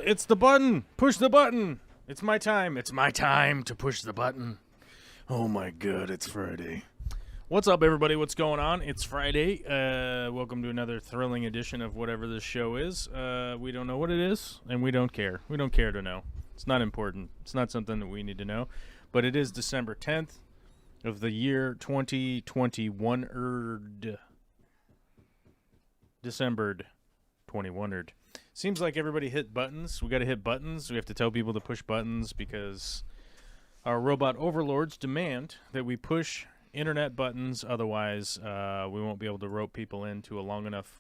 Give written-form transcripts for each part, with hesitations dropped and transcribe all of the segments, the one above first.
It's the button. Push the button. It's my time. It's my time to push the button. Oh my God, it's Friday. What's up, everybody? What's going on? It's Friday. Welcome to another thrilling edition of whatever this show is. We don't know what it is, and we don't care. We don't care to know. It's not important. It's not something that we need to know. But it is December 10th of the year 2021. December 21. Seems like everybody hit buttons. We got to hit buttons. We have to tell people to push buttons because our robot overlords demand that we push internet buttons. Otherwise, we won't be able to rope people into a long enough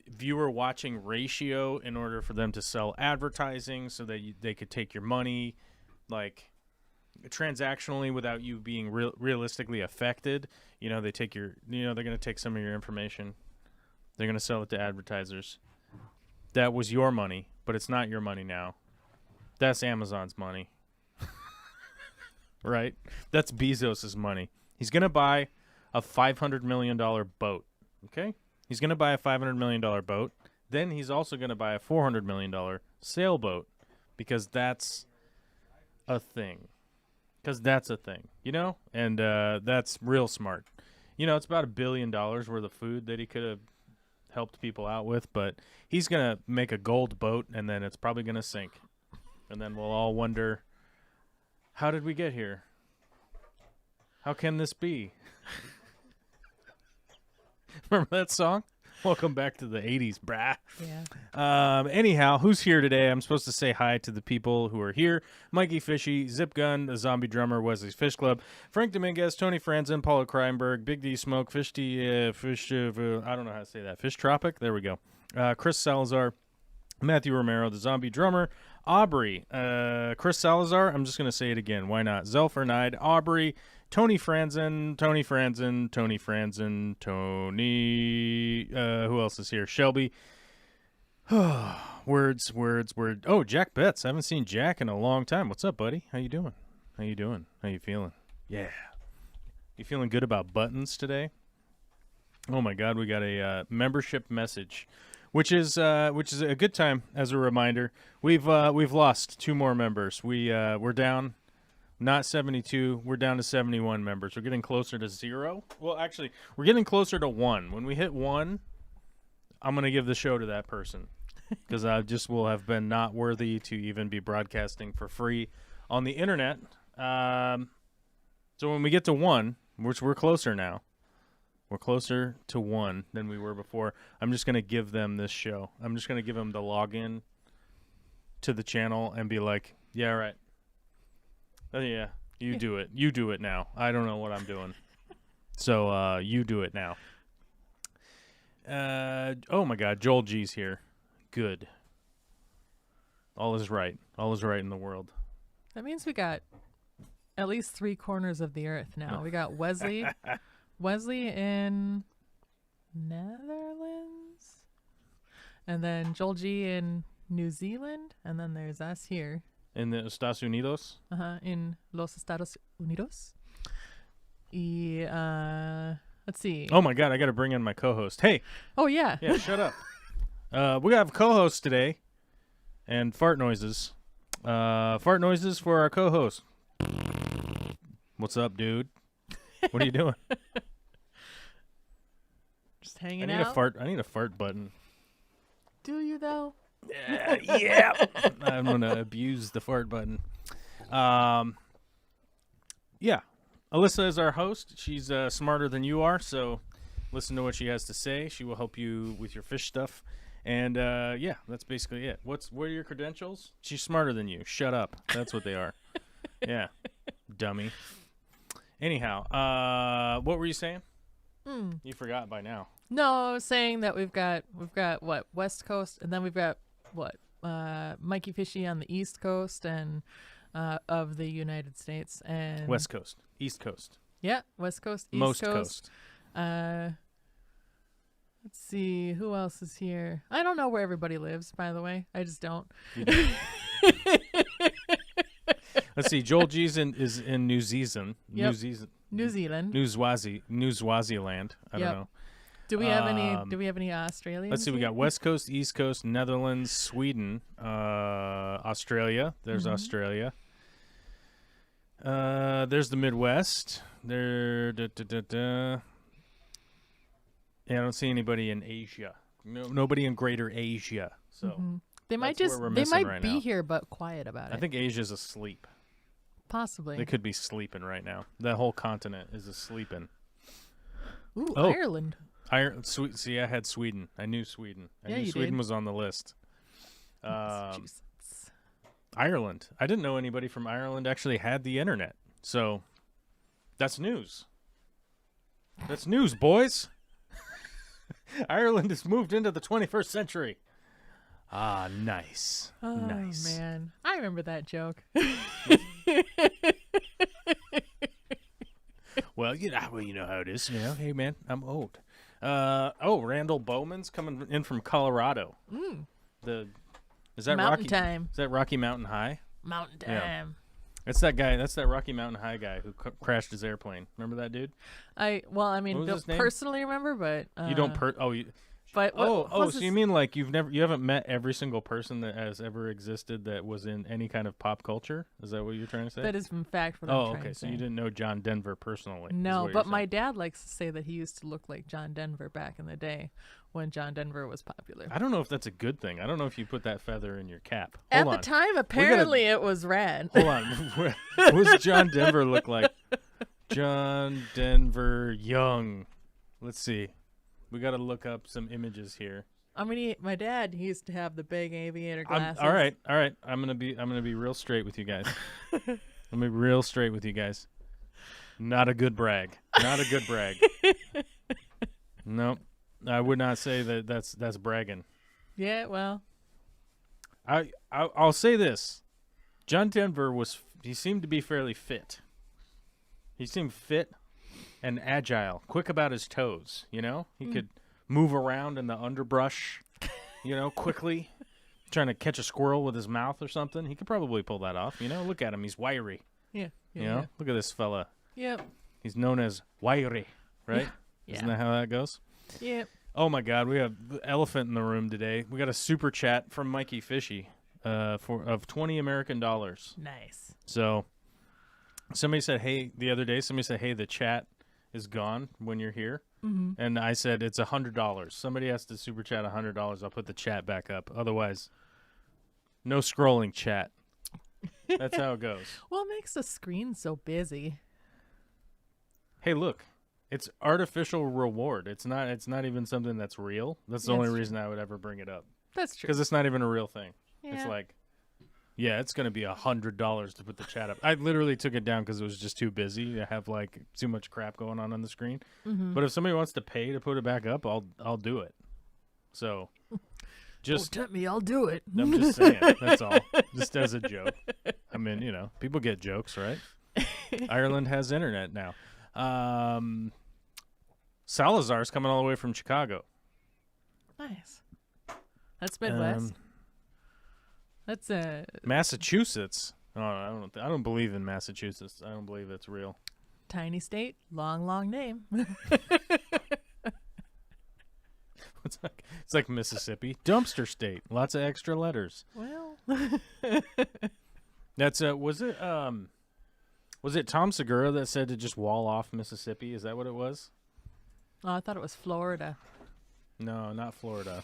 viewer watching ratio in order for them to sell advertising so that they could take your money transactionally without you being realistically affected. You know, they take your, they're going to take some of your information. They're going to sell it to advertisers. That was your money, but it's not your money now. That's Amazon's money. Right? That's Bezos' money. He's going to buy a $500 million boat. Okay? He's going to buy a $500 million boat. Then he's also going to buy a $400 million sailboat because that's a thing. Because that's a thing, And that's real smart. It's about $1 billion worth of food that he could have helped people out with, but he's going to make a gold boat, and then it's probably going to sink. And then we'll all wonder, how did we get here? How can this be? Remember that song? Welcome back to the 80s, brah. Yeah. Anyhow, who's here today? I'm supposed to say hi to the people who are here. Mikey Fishy, Zip Gun, the Zombie Drummer, Wesley's Fish Club, Frank Dominguez, Tony Franzen, Paula Kreinberg, Big D Smoke, I don't know how to say that. Fish Tropic? There we go. Chris Salazar, Matthew Romero, the Zombie Drummer, Aubrey, Chris Salazar, I'm just going to say it again. Why not? Zelfer Nide, Aubrey, Tony Franzen, who else is here? Shelby. Words. Oh, Jack Betts. I haven't seen Jack in a long time. What's up, buddy? How you doing? How you feeling? Yeah. You feeling good about buttons today? Oh my God, we got a membership message, which is a good time. As a reminder, we've lost 2 more members. We're down. Not 72. We're down to 71 members. We're getting closer to 0. Well, actually, we're getting closer to 1. When we hit 1, I'm going to give the show to that person because I just will have been not worthy to even be broadcasting for free on the internet. So when we get to 1, which we're closer now, we're closer to 1 than we were before, I'm just going to give them this show. I'm just going to give them the login to the channel and be like, yeah, right. Yeah, you do it. You do it now. I don't know what I'm doing. So you do it now. Oh, my God. Joel G's here. Good. All is right. All is right in the world. That means we got at least 3 corners of the earth now. We got Wesley in Netherlands, and then Joel G in New Zealand, and then there's us here. In the Estados Unidos? In Los Estados Unidos. Let's see. Oh, my God. I got to bring in my co-host. Hey. Oh, yeah. Yeah, shut up. We have co-hosts today and fart noises. Fart noises for our co-host. What's up, dude? What are you doing? Just hanging out. I need a fart button. Do you, though? Yeah. I'm going to abuse the fart button. Yeah. Alyssa is our host. She's smarter than you are, so listen to what she has to say. She will help you with your fish stuff. And, yeah, that's basically it. What are your credentials? She's smarter than you. Shut up. That's what they are. Yeah. Dummy. Anyhow, what were you saying? You forgot by now. No, I was saying that we've got what, West Coast, and then we've got what, Mikey Fishy on the East Coast and of the United States, and West Coast, East Coast. Yeah, West Coast, East Most Coast. Let's see, who else is here? I don't know where everybody lives, by the way. I just don't. Let's see. Joel G's is in New Zealand. Yep. New Zealand. New Swaziland. I don't know. Do we have any? Do we have any Australians? Let's see. We here? got West Coast, East Coast, Netherlands, Sweden, Australia. There's Australia. There's the Midwest. There. Yeah, I don't see anybody in Asia. Nobody in Greater Asia. So they might that's just where we're they missing might right be now. here but quiet about it. I think Asia's asleep. Possibly. They could be sleeping right now. That whole continent is asleeping. Ooh, Oh. Ireland. See, I had Sweden. I knew Sweden. I Yeah, knew you Sweden did. was on the list. Massachusetts. Ireland. I didn't know anybody from Ireland actually had the internet. So that's news. That's news, boys. Ireland has moved into the 21st century. Ah, nice. Oh, nice. man. I remember that joke. Well, you know how it is. You know, hey man, I'm old. Randall Bowman's coming in from Colorado. Is that Mountain Rocky? time. Is that Rocky Mountain High? Mountain Yeah. time. It's that guy. That's that Rocky Mountain High guy who crashed his airplane. Remember that dude? I mean, What was don't his name? personally remember, but You don't But what was so his- you mean like you haven't met every single person that has ever existed that was in any kind of pop culture? Is that what you're trying to say? that is in fact what I'm Oh, trying okay. to So say. you didn't know John Denver personally. is No, what you're but my saying. dad likes to say that he used to look like John Denver back in the day when John Denver was popular. I don't know if that's a good thing. I don't know if you put that feather in your cap. At Hold the on. time, apparently it was rad. Hold on. What does John Denver look like? John Denver young. Let's see. We got to look up some images here. I mean, my dad, he used to have the big aviator glasses. All right. I'm gonna be real straight with you guys. I'm gonna be real straight with you guys. Not a good brag. Not a good brag. Nope. I would not say that's bragging. Yeah, well, I'll say this. John Denver he seemed to be fairly fit. He seemed fit and agile, quick about his toes, you know? He could move around in the underbrush, quickly, trying to catch a squirrel with his mouth or something. He could probably pull that off, Look at him, he's wiry, yeah. Look at this fella. Yep. He's known as wiry, right? Yeah. Isn't that how that goes? Yep. Oh my God, we have the elephant in the room today. We got a super chat from Mikey Fishy of 20 American dollars. Nice. So somebody said, hey, the other day, the chat is gone when you're here. Mm-hmm. And I said, it's $100. Somebody has to super chat $100. I'll put the chat back up. Otherwise, no scrolling chat. That's how it goes. What makes the screen so busy? Hey, look. It's artificial reward. It's not even something that's real. That's the Yeah, only that's reason I would ever bring it up. That's true. Because it's not even a real thing. Yeah. It's like, yeah, it's going to be $100 to put the chat up. I literally took it down because it was just too busy. I have like too much crap going on the screen. Mm-hmm. But if somebody wants to pay to put it back up, I'll do it. So just Don't tempt me, I'll do it. I'm just saying. That's all. Just as a joke. I mean, people get jokes, right? Ireland has internet now. Salazar's coming all the way from Chicago. Nice. That's Midwest. That's Massachusetts. Oh, I don't believe in Massachusetts. I don't believe it's real. tiny state, long name. It's like Mississippi, dumpster state, lots of extra letters. Well, That's was it Tom Segura that said to just wall off Mississippi? Is that what it was? oh, I thought it was Florida. No, not Florida.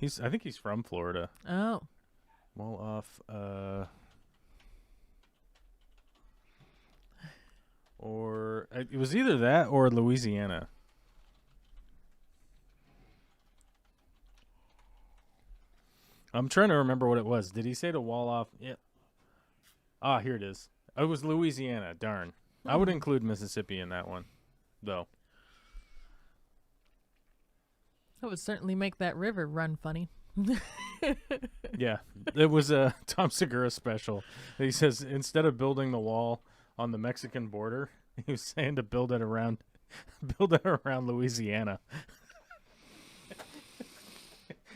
I think he's from Florida. Oh, Wall off or it was either that or Louisiana. I'm trying to remember what it was. Did he say to wall off? Yeah. Ah, here it is. It was Louisiana. Darn. I would include Mississippi in that one, though. that would certainly make that river run funny. Yeah, it was a Tom Segura special. He says instead of building the wall on the Mexican border, he was saying to build it around Louisiana.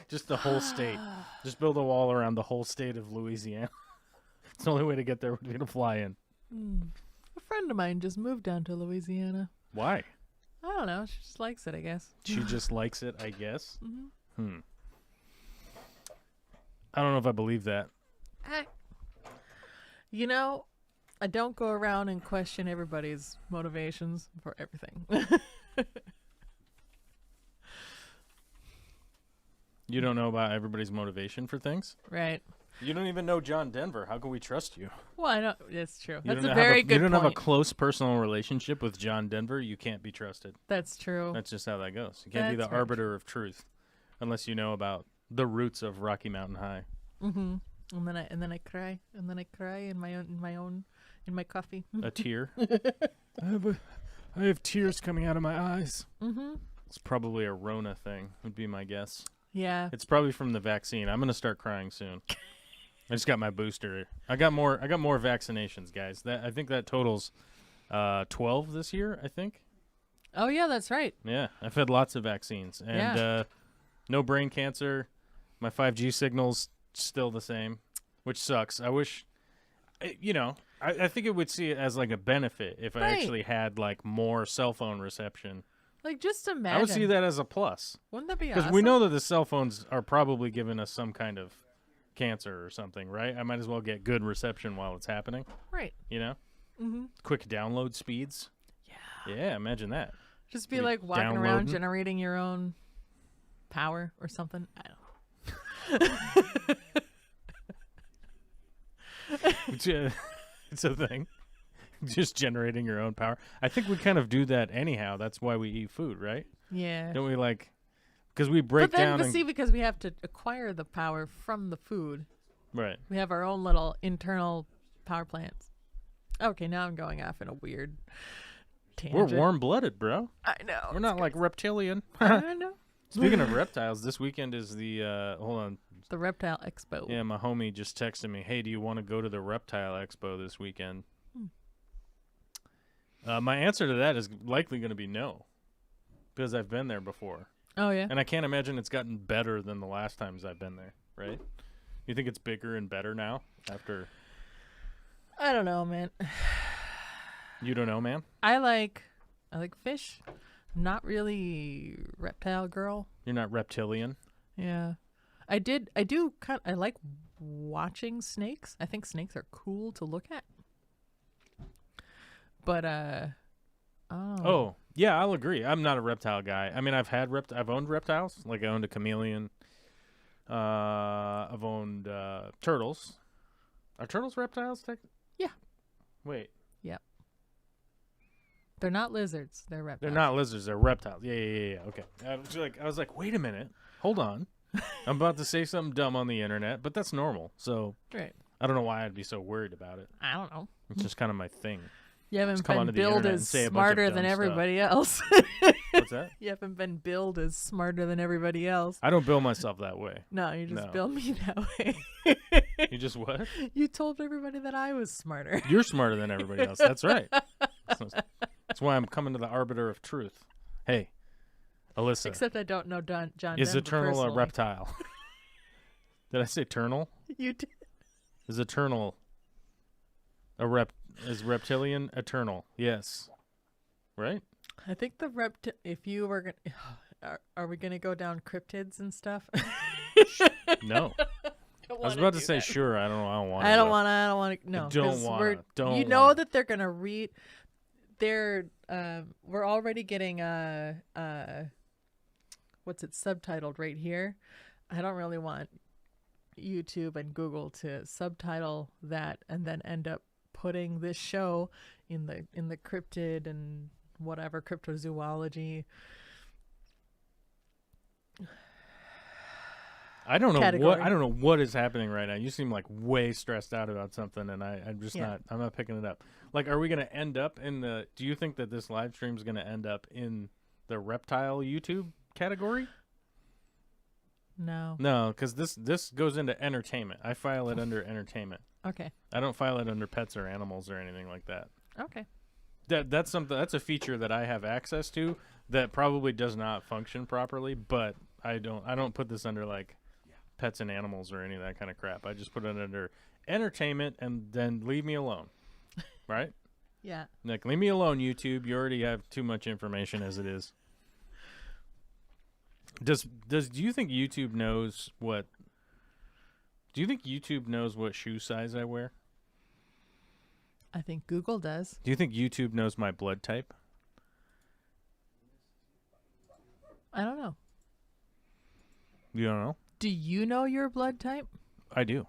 Just the whole state. Just build a wall around the whole state of Louisiana. It's the only way to get there would be to fly in. A friend of mine just moved down to Louisiana. Why? I don't know. She just likes it, I guess. She just likes it, I guess. Mm-hmm. I don't know if I believe that. You know, I don't go around and question everybody's motivations for everything. You don't know about everybody's motivation for things? Right. You don't even know John Denver. How can we trust you? Well, I don't. It's true. You That's don't a very good You don't point. have a close personal relationship with John Denver. You can't be trusted. That's true. That's just how that goes. You can't be the That's very arbiter of truth unless you know about the roots of Rocky Mountain High. Mm-hmm. And then I cry. And then I cry in my coffee. A tear. I have tears coming out of my eyes. Mm-hmm. It's probably a Rona thing, would be my guess. Yeah. It's probably from the vaccine. I'm gonna start crying soon. I just got my booster. I got more vaccinations, guys. I think that totals 12 this year, I think. Oh yeah, that's right. Yeah, I've had lots of vaccines and no brain cancer. My 5G signal's still the same, which sucks. I wish I think it would see it as like a benefit if I actually had like more cell phone reception. Like, just imagine. I would see that as a plus. Wouldn't that be Because awesome? we know that the cell phones are probably giving us some kind of cancer or something, right? I might as well get good reception while it's happening. Right. You know? Mm-hmm. Quick download speeds. Yeah. Yeah, imagine that. Just be Like like walking around downloading. generating your own power or something. I don't know. It's a thing. Just generating your own power. I think we kind of do that anyhow. That's why we eat food, right? Yeah. Don't we like... Because we break but then, down but and... see, because we have to acquire the power from the food. Right. We have our own little internal power plants. Okay, now I'm going off in a weird tangent. We're warm-blooded, bro. I know. We're not like reptilian. I know. Speaking of reptiles, this weekend is the... hold on. The Reptile Expo. Yeah, my homie just texted me, hey, do you want to go to the Reptile Expo this weekend? My answer to that is likely going to be no, because I've been there before. Oh, yeah? And I can't imagine it's gotten better than the last times I've been there, right? You think it's bigger and better now after... I don't know, man. You don't know, man? I like fish. I'm not really reptile girl. You're not reptilian? Yeah. I like watching snakes. I think snakes are cool to look at. But Oh, yeah, I'll agree. I'm not a reptile guy. I mean, I've owned reptiles. Like I owned a chameleon. I've owned turtles. Are turtles reptiles? Yeah. Wait. Yep. They're not lizards. They're reptiles. They're not lizards. They're reptiles. Yeah. Okay. I was like, wait a minute. Hold on. I'm about to say something dumb on the internet, but that's normal. So Right. I don't know why I'd be so worried about it. I don't know. It's just kind of my thing. You haven't come been onto the billed internet and as say a bunch of smarter dumb than stuff. everybody else. What's that? You haven't been billed as smarter than everybody else. I don't bill myself that way. No, you just No. billed me that way. You just what? You told everybody that I was smarter. You're smarter than everybody else. That's right. That's why I'm coming to the arbiter of truth. Hey, Alyssa. Except I don't know John Is Denver eternal personally. a reptile? Did I say eternal? You did. Is eternal is reptilian eternal? Yes. Right? I think if you were gonna, are we gonna go down cryptids and stuff? No. I was about to say sure. I don't want. I don't want to. No. Don't 'cause want. Don't. You know that they're gonna read. We're already getting what's it subtitled right here. I don't really want YouTube and Google to subtitle that and then end up putting this show in the cryptid and whatever cryptozoology. I don't know category. I don't know what is happening right now. You seem like way stressed out about something, and I'm just Yeah. I'm not picking it up. Like, are we gonna end up in the? Do you think that this live stream is gonna end up in the reptile YouTube category? No. No, because this goes into entertainment. I file it under entertainment. Okay. I don't file it under pets or animals or anything like that. Okay. That's something. That's a feature that I have access to that probably does not function properly. But I don't put this under like pets and animals or any of that kind of crap. I just put it under entertainment and then leave me alone. Right? Yeah. Like, leave me alone, YouTube. You already have too much information as it is. Do you think YouTube knows what? Do you think YouTube knows what shoe size I wear? I think Google does. Do you think YouTube knows my blood type? I don't know. You don't know? Do you know your blood type? I do.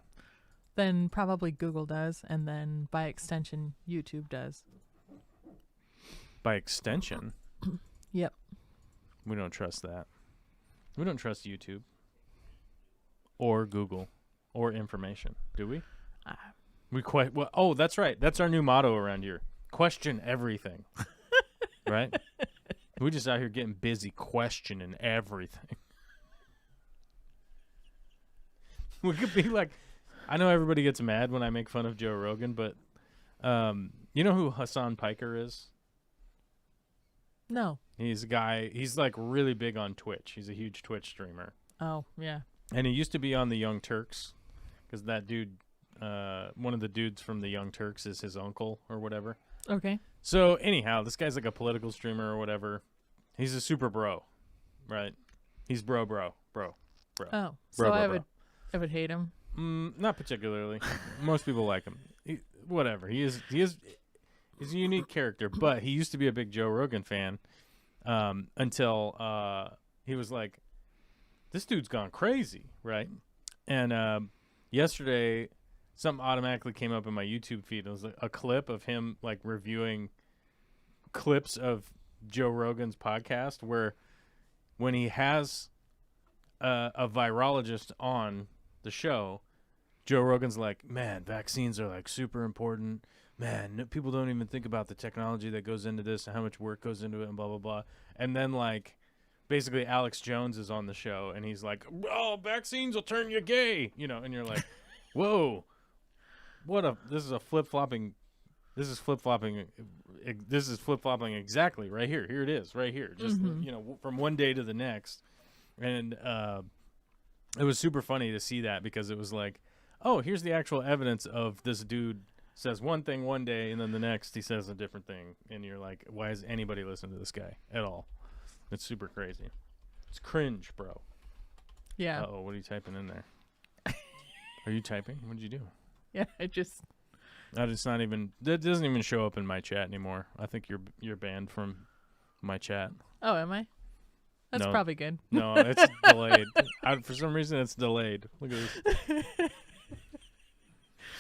Then probably Google does, and then by extension, YouTube does. By extension? Yep. We don't trust that. We don't trust YouTube or Google or information, do we? We quite well. Oh, that's right. That's our new motto around here. Question everything. Right? We just out here getting busy questioning everything. We could be like, I know everybody gets mad when I make fun of Joe Rogan, but you know who Hassan Piker is? No. He's a guy, he's like really big on Twitch. He's a huge Twitch streamer. Oh, yeah. And he used to be on the Young Turks because that dude, one of the dudes from the Young Turks is his uncle or whatever. Okay. So anyhow, this guy's like a political streamer or whatever. He's a super bro, right? He's bro. Oh, so Bro, I would hate him. Not particularly. Most people like him. Whatever. He's a unique character, but he used to be a big Joe Rogan fan until he was like, this dude's gone crazy, right? And yesterday, something automatically came up in my YouTube feed. It was like a clip of him like reviewing clips of Joe Rogan's podcast where when he has a virologist on the show, Joe Rogan's like, man, vaccines are like super important. Man, people don't even think about the technology that goes into this and how much work goes into it and blah, blah, blah. And then like basically Alex Jones is on the show and he's like, oh, vaccines will turn you gay, you know, and you're like, whoa, this is flip-flopping exactly right here. Here it is right here. Just, you know, from one day to the next. And it was super funny to see that because it was like, oh, here's the actual evidence of this dude says one thing one day and then the next he says a different thing. And you're like, why is anybody listening to this guy at all? It's super crazy. It's cringe, bro. Yeah. Uh-oh, what are you typing in there? Are you typing? What did you do? Yeah, it's not even, that doesn't even show up in my chat anymore. I think you're banned from my chat. Oh, am I? That's No. probably good. No, it's delayed. For some reason, it's delayed. Look at this.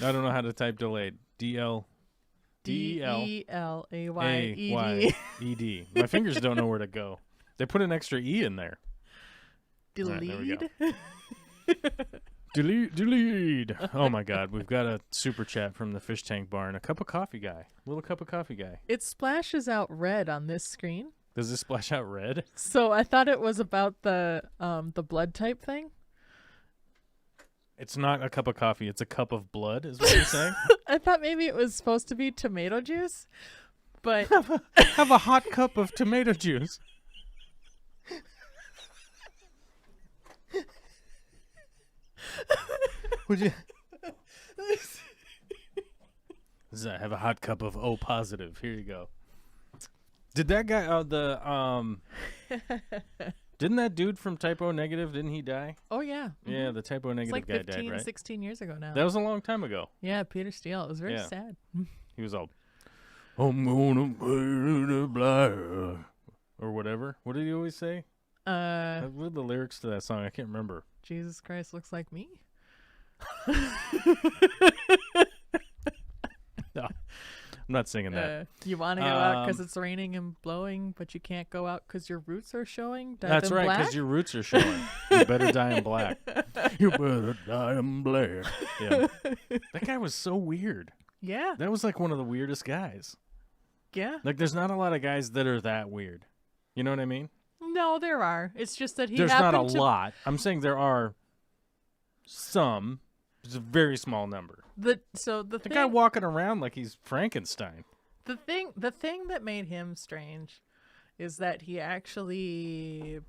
I don't know how to type delayed. D-E-L-A-Y-E-D. My fingers don't know where to go. They put an extra E in there. Delete. All right, there we go. Delete. Oh, my God. We've got a super chat from the Fish Tank Barn. A cup of coffee guy. Little cup of coffee guy. It splashes out red on this screen. Does this splash out red? So I thought it was about the blood type thing. It's not a cup of coffee. It's a cup of blood, is what you're saying? I thought maybe it was supposed to be tomato juice, but Have a hot cup of tomato juice. Would you? Have a hot cup of O positive. Here you go. Did that guy? Didn't that dude from Typo Negative? Didn't he die? oh yeah, Yeah, the Typo it's Negative like guy 15, died, right? 16 years ago now. That was a long time ago. Yeah, Peter Steele. It was very Yeah. sad. He was all, I'm gonna burn the black, or whatever. What did he always say? What are the lyrics to that song? I can't remember. Jesus Christ looks like me. No, I'm not singing that. You want to go out because it's raining and blowing, but you can't go out because your roots are showing. That's right, because your roots are showing. You better die in black. You better die in black. Yeah. That guy was so weird. Yeah, That was like one of the weirdest guys. yeah. Like, there's not a lot of guys that are that weird. You know what I mean? No, there are. It's just that There's not a happened to lot. I'm saying there are some. It's a very small number. the Guy walking around like he's Frankenstein. The thing that made him strange is that he actually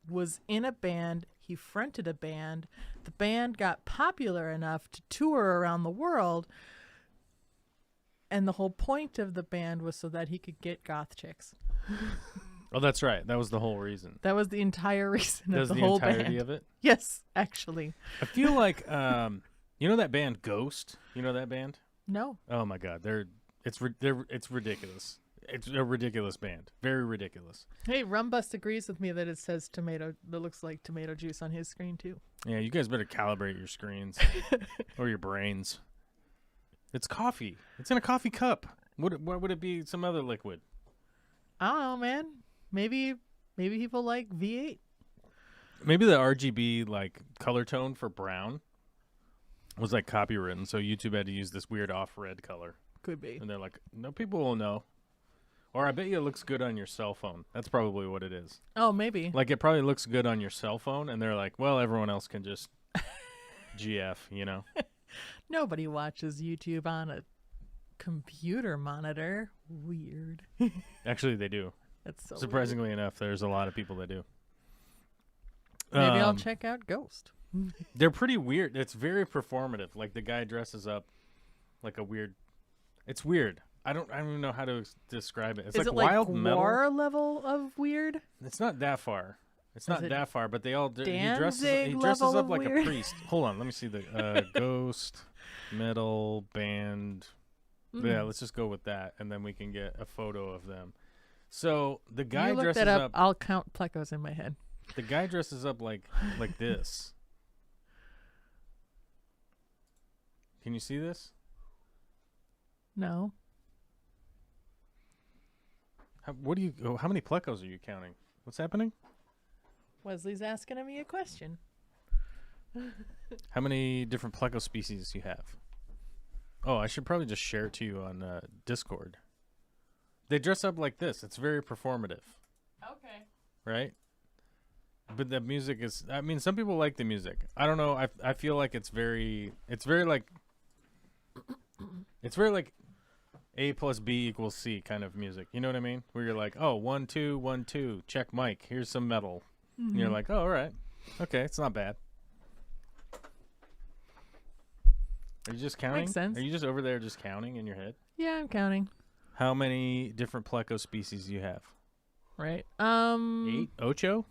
was in a band. He fronted a band. The band got popular enough to tour around the world. And the whole point of the band was so that he could get goth chicks. Oh, that's right. That was the whole reason. That was the entire reason That of was the the whole entirety band. of it? Yes, actually. I feel like, you know that band Ghost? You know that band? No. Oh my God, it's ridiculous. It's a ridiculous band, very ridiculous. Hey, Rumbust agrees with me that it says tomato. That looks like tomato juice on his screen too. Yeah, you guys better calibrate your screens or your brains. It's coffee. It's in a coffee cup. What would it be? Some other liquid? I don't know, man. Maybe people like V8. Maybe the RGB like color tone for brown was like copywritten, so YouTube had to use this weird off red color. Could be. And they're like, no, people will know. Or I bet you it looks good on your cell phone. That's probably what it is. Oh, maybe. Like it probably looks good on your cell phone, and they're like, well, everyone else can just GF, you know? Nobody watches YouTube on a computer monitor. Weird. Actually, they do. That's so Surprisingly enough, there's a lot of people that do. weird. Maybe I'll check out Ghost. They're pretty weird. It's very performative. Like the guy dresses up like a weird. It's weird. I don't even know how to describe it. It's Is like it like wild metal. war level of weird? It's not that far. It's Is not it that far, but they all he Danzig dresses level up of like weird? a priest. Hold on, let me see the Ghost metal band. Yeah, let's just go with that, and then we can get a photo of them. So the guy you look dresses that up. up. I'll count plecos in my head. The guy dresses up like this. Can you see this? No. How many plecos are you counting? What's happening? Wesley's asking me a question. How many different Pleco species you have? Oh, I should probably just share it to you on Discord. They dress up like this. It's very performative, Okay. right? But the music is, I mean, some people like the music. I don't know. I feel like it's very like A plus B equals C kind of music. You know what I mean? Where you're like, oh, 1, 2, 1, 2, check mic. Here's some metal. And you're like, oh, all right. Okay, it's not bad. Are you just counting? Makes sense. Are you just over there just counting in your head? Yeah, I'm counting. How many different Pleco species do you have? Right. 8? Ocho?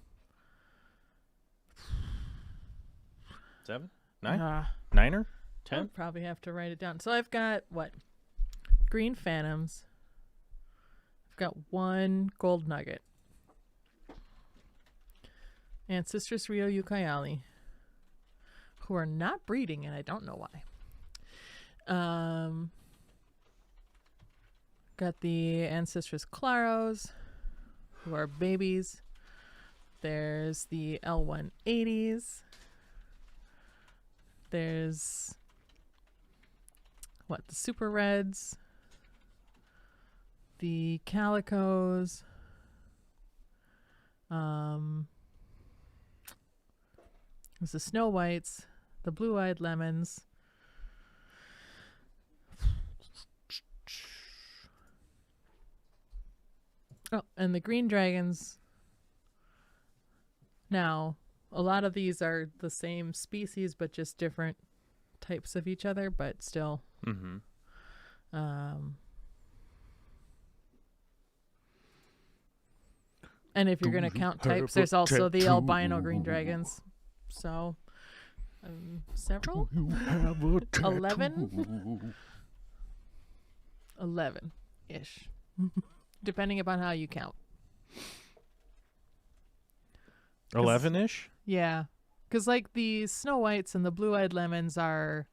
7? 9? Niner? 10? I'll probably have to write it down. So I've got what? Green phantoms. I've got 1 gold nugget. Ancestris Rio Ucayali, who are not breeding, and I don't know why. Got the Ancestris Claros, who are babies. There's the L180s. There's the Super Reds, the Calicos, there's the Snow Whites, the Blue-Eyed Lemons, and the Green Dragons. Now, a lot of these are the same species, but just different types of each other, but still. Mm-hmm. And if you're going to count types, there's also the albino green dragons. So, several? 11? 11-ish. Depending upon how you count. 11-ish? Yeah. Because, like, the Snow Whites and the Blue-Eyed Lemons are...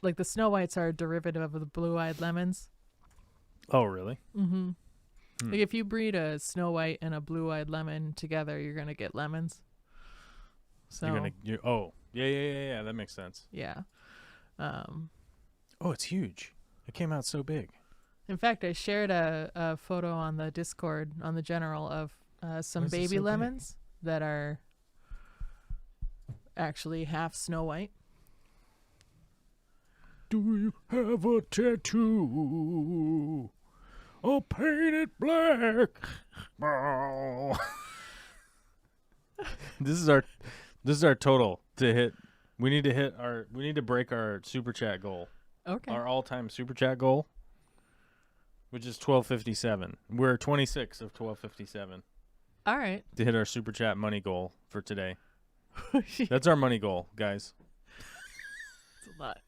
Like, the Snow Whites are a derivative of the Blue-Eyed Lemons. Oh, really? Mm-hmm. Like, if you breed a Snow White and a Blue-Eyed Lemon together, you're going to get lemons. So, yeah, that makes sense. yeah. Oh, it's huge. It came out so big. In fact, I shared a photo on the Discord, on the general, of some Why is it baby so big? lemons that are actually half Snow White. Do you have a tattoo? I'll paint it black. Oh. This is our total to hit. We need to break our super chat goal. Okay. Our all-time super chat goal which is 12:57. We're 26 of 12:57 All right. to hit our super chat money goal for today. That's our money goal, guys. It's a lot.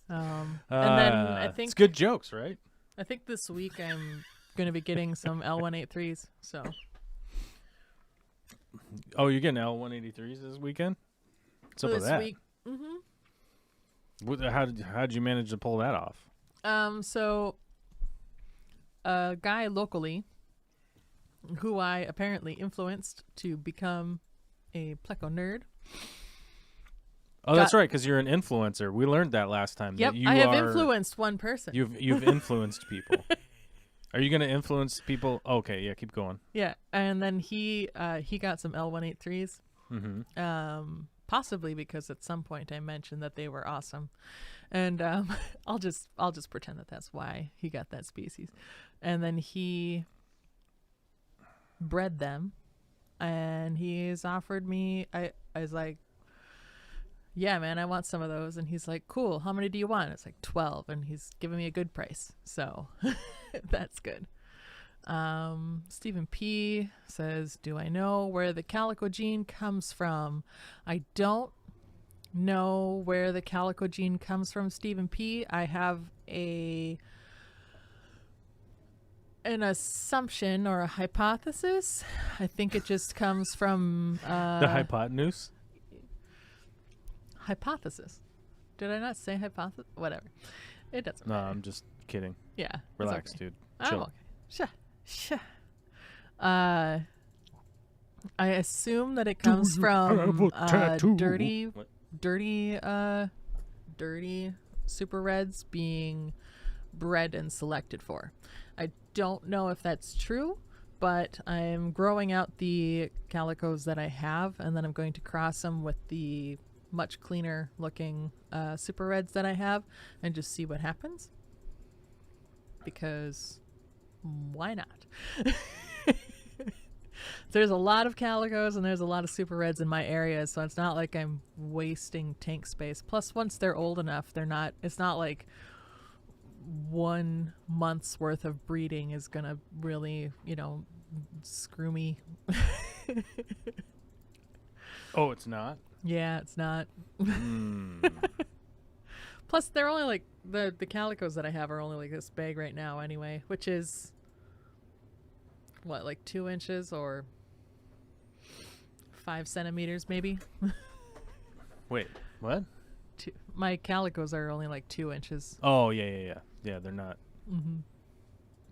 And then I think it's good jokes, right? I think this week I'm going to be getting some L183s. So. Oh, you're getting L183s this weekend? What's up with that? Week. Mm-hmm. How'd you manage to pull that off? So a guy locally who I apparently influenced to become a Pleco nerd. Oh, that's right, because you're an influencer. We learned that last time. Yep, that you I have influenced one person. You've influenced people. Are you going to influence people? Okay, yeah, keep going. Yeah, and then he got some L183s. Mm-hmm. Possibly because at some point I mentioned that they were awesome, and I'll just pretend that that's why he got that species, and then he bred them, and he's offered me. I was like, yeah, man, I want some of those. And he's like, cool, how many do you want? It's like 12, and he's giving me a good price. So that's good. Stephen P says, do I know where the calico gene comes from? I don't know where the calico gene comes from, Stephen P. I have an assumption or a hypothesis. I think it just comes from the hypotenuse? Hypothesis. Did I not say hypothesis? Whatever. It doesn't No, matter. I'm just kidding. Yeah. Relax, okay. dude. I'm Chill. okay. Sure. I assume that it comes from dirty super reds being bred and selected for. I don't know if that's true, but I'm growing out the calicos that I have, and then I'm going to cross them with the much cleaner looking super reds that I have and just see what happens. Because why not? There's a lot of calicos and there's a lot of super reds in my area, so it's not like I'm wasting tank space. Plus, once they're old enough, it's not like 1 month's worth of breeding is gonna really, screw me. Oh, it's not? Yeah, it's not. Plus, they're only like the calicos that I have are only like this big right now anyway, which is what, like 2 inches or 5 centimeters maybe. Wait, what? My calicos are only like 2 inches. Oh, yeah. Yeah, they're not. Mm-hmm.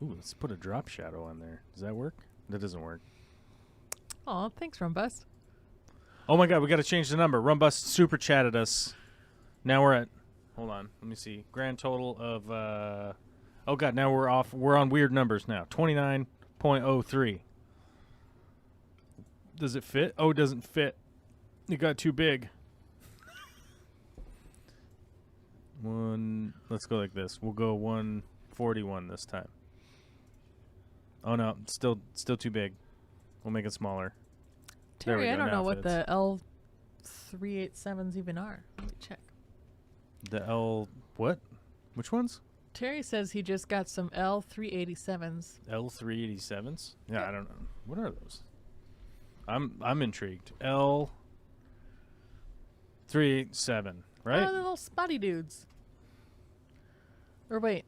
Ooh, let's put a drop shadow on there. Does that work? That doesn't work. Oh, thanks, Rumbust. Oh my God, we got to change the number. Rumbust super chatted us. Now we're at, hold on, let me see. Grand total of, oh God, now we're off. We're on weird numbers now. 29.03. Does it fit? Oh, it doesn't fit. It got too big. Let's go like this. We'll go 141 this time. Oh no, still too big. We'll make it smaller. Terry, I don't know what the L387s even are. Let me check. The L what? Which ones? Terry says he just got some L387s. L387s? Yeah, I don't know. What are those? I'm intrigued. L387, right? Oh, the little spotty dudes. Or wait.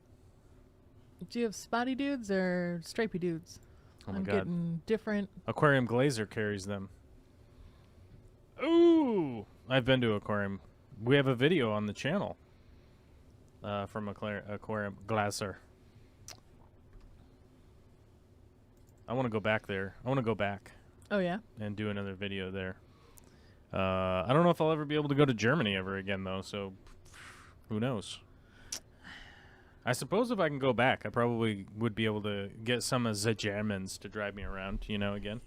Do you have spotty dudes or stripy dudes? Oh my I'm God. getting different. Aquarium Glazer carries them. Ooh! I've been to Aquarium. We have a video on the channel from Aquarium Glazer. I want to go back there. I want to go back Oh, yeah? and do another video there. I don't know if I'll ever be able to go to Germany ever again, though, so who knows? I suppose if I can go back, I probably would be able to get some of the Germans to drive me around, again.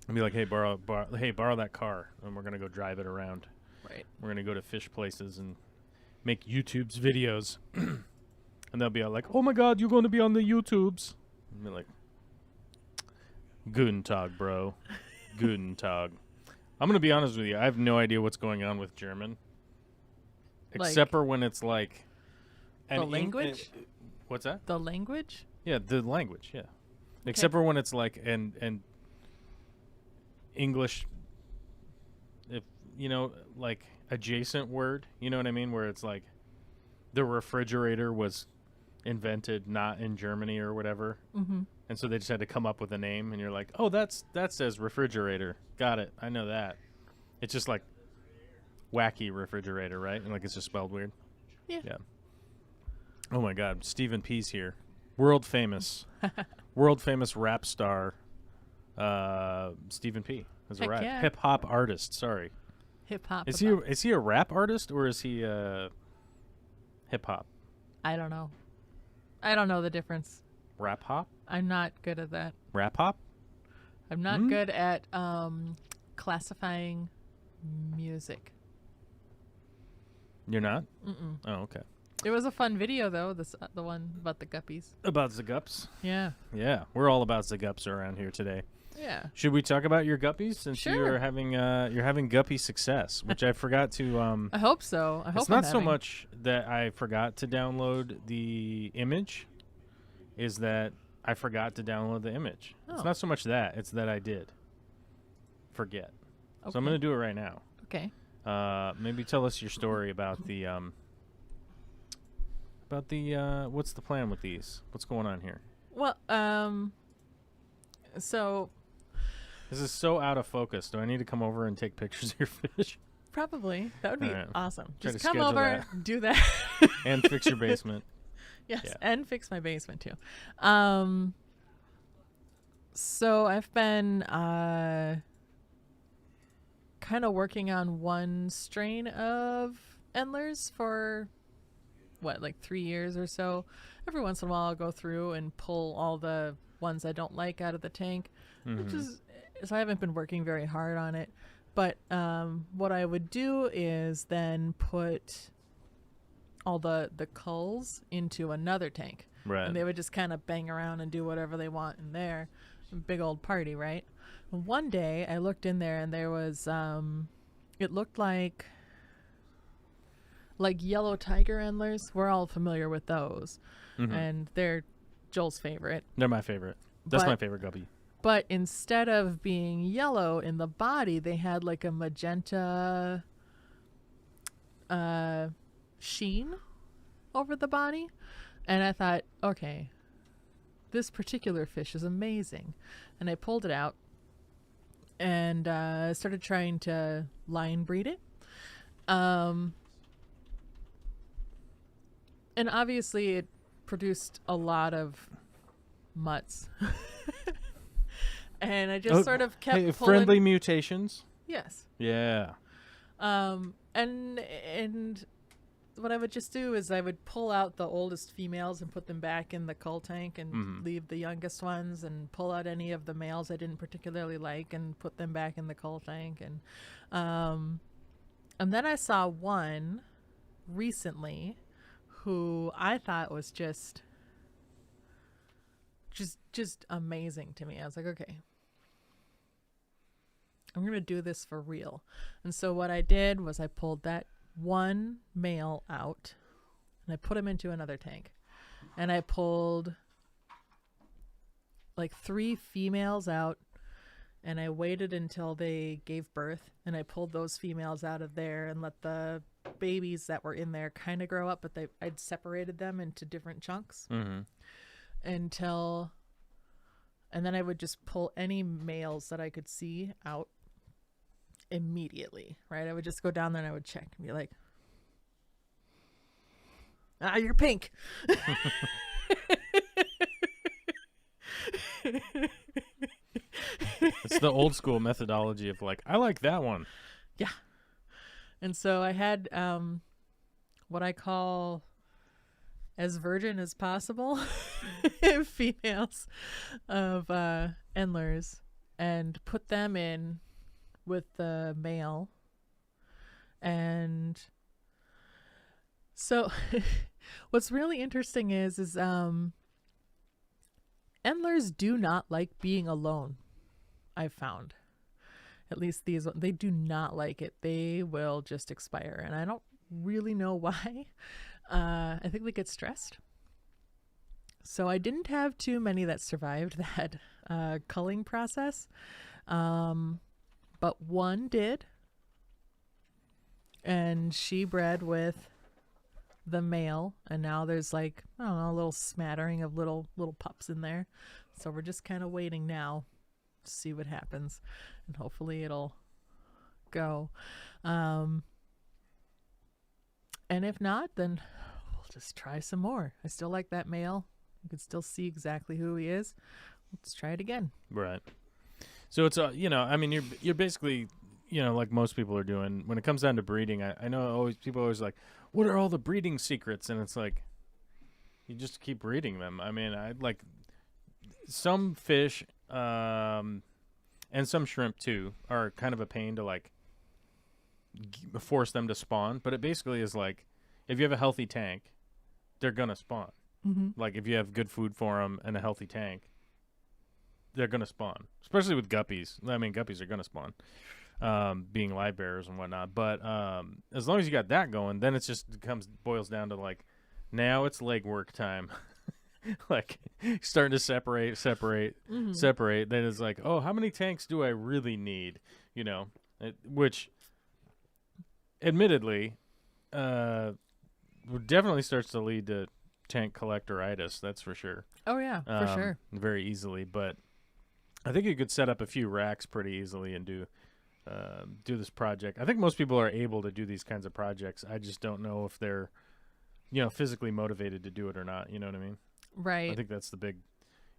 And be like, hey, borrow that car, and we're going to go drive it around. Right. We're going to go to fish places and make YouTube's videos. And they'll be all like, oh, my God, you're going to be on the YouTubes. And be like, Guten Tag, bro. Guten Tag. I'm going to be honest with you. I have no idea what's going on with German. Except for when it's like And The language? What's that? The language? Yeah, the language. Yeah, except for when it's like an English, if like adjacent word. You know what I mean? Where it's like the refrigerator was invented not in Germany or whatever, and so they just had to come up with a name, and you're like, oh, that says refrigerator. Got it. I know that. It's just like wacky refrigerator, right? And like it's just spelled weird. Yeah. Oh my God, Stephen P's here, world famous rap star, Stephen P. Is Heck right. yeah. Hip hop artist. Sorry. Hip hop. Is he a rap artist or is he hip hop? I don't know. I don't know the difference. Rap hop? I'm not good at that. Rap hop? I'm not good at classifying music. You're not? Oh, okay. It was a fun video though. The one about the guppies. About Zagups? Yeah. Yeah, we're all about Zagups around here today. Yeah. Should we talk about your guppies since Sure. you're having guppy success, which I forgot to I hope so. I hope it's not so much that I forgot to download the image, is that I forgot to download the image. It's not so much that, it's that I did forget. Okay. So I'm going to do it right now. Okay. Maybe tell us your story about the what's the plan with these? What's going on here? Well, so This is so out of focus. Do I need to come over and take pictures of your fish? probably that would be All right. awesome. Try Just to come schedule over, that. do that. And fix your basement. Yes, Yeah. and fix my basement too. So I've been kind of working on one strain of Endlers for like 3 years or so. Every once in a while I'll go through and pull all the ones I don't like out of the tank, which is, so I haven't been working very hard on it. But what I would do is then put all the culls into another tank. Right. And they would just kind of bang around and do whatever they want in there. Big old party, right? One day I looked in there and there was, it looked like yellow tiger endlers. We're all familiar with those. And they're Joel's favorite. They're my favorite. That's But- my favorite guppy. But instead of being yellow in the body, they had like a magenta sheen over the body. And I thought, okay, this particular fish is amazing. And I pulled it out and started trying to line breed it. And obviously it produced a lot of mutts. And I just sort of kept pulling. friendly mutations. Yes. Yeah. And what I would just do is I would pull out the oldest females and put them back in the cull tank and leave the youngest ones, and pull out any of the males I didn't particularly like and put them back in the cull tank. And then I saw one recently who I thought was just amazing to me. I was like, okay, I'm going to do this for real. And so what I did was I pulled that one male out and I put him into another tank. And I pulled like 3 females out and I waited until they gave birth, and I pulled those females out of there and let the babies that were in there kind of grow up, but I'd separated them into different chunks and then I would just pull any males that I could see out immediately, right? I would just go down there and I would check and be like, you're pink. It's the old school methodology of like, I like that one. Yeah. And so I had what I call as virgin as possible females of Endlers, and put them in with the male. And so what's really interesting is Endlers do not like being alone. I've found, at least these, they do not like it. They will just expire, and I don't really know why. I think they get stressed. So I didn't have too many that survived that culling process, but one did, and she bred with the male, and now there's like, I don't know, a little smattering of little pups in there. So we're just kind of waiting now to see what happens, and hopefully it'll go. And if not, then we'll just try some more. I still like that male. You can still see exactly who he is. Let's try it again. Right. So it's I mean, you're basically, like most people are doing when it comes down to breeding. I know people always like, what are all the breeding secrets? And it's like, you just keep breeding them. I mean, I like some fish and some shrimp too are kind of a pain to like force them to spawn. But it basically is like, if you have a healthy tank, they're gonna spawn. Mm-hmm. Like if you have good food for them and a healthy tank, they're gonna spawn. Especially with guppies. I mean, guppies are gonna spawn, being live bearers and whatnot. But as long as you got that going, then it just boils down to like, now it's legwork time. Like starting to separate. Then it's like, oh, how many tanks do I really need? Which, admittedly, definitely starts to lead to tank collectoritis. That's for sure. Oh yeah, for sure. Very easily, but I think you could set up a few racks pretty easily and do this project. I think most people are able to do these kinds of projects. I just don't know if they're, physically motivated to do it or not. You know what I mean? Right. I think that's the big,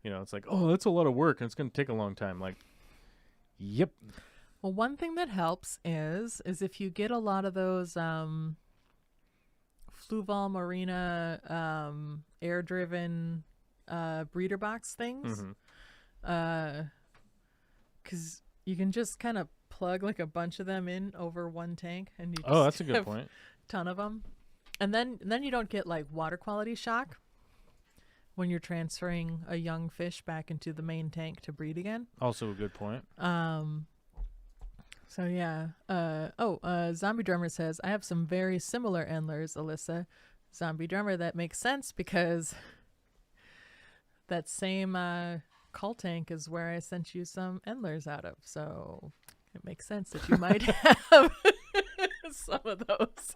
it's like, oh, that's a lot of work and it's going to take a long time. Like, yep. Well, one thing that helps is if you get a lot of those Fluval Marina air-driven breeder box things, because you can just kind of plug like a bunch of them in over one tank, and you just that's a good have point. A ton of them, and then you don't get like water quality shock when you're transferring a young fish back into the main tank to breed again. Also a good point. So yeah. Zombie Drummer says, I have some very similar Endlers, Alyssa. Zombie Drummer, that makes sense because that same cull tank is where I sent you some Endlers out of. So it makes sense that you might have some of those.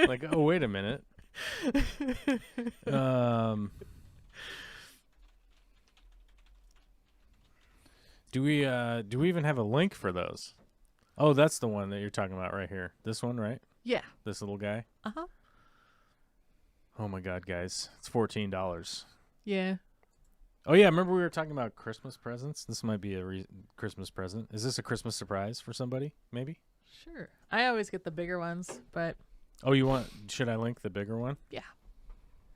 Like, oh, wait a minute. Do we even have a link for those? Oh, that's the one that you're talking about right here. This one, right? Yeah. This little guy? Uh-huh. Oh my God, guys. It's $14. Yeah. Oh yeah, remember we were talking about Christmas presents? This might be a Christmas present. Is this a Christmas surprise for somebody, maybe? Sure. I always get the bigger ones, but... Oh, should I link the bigger one? Yeah.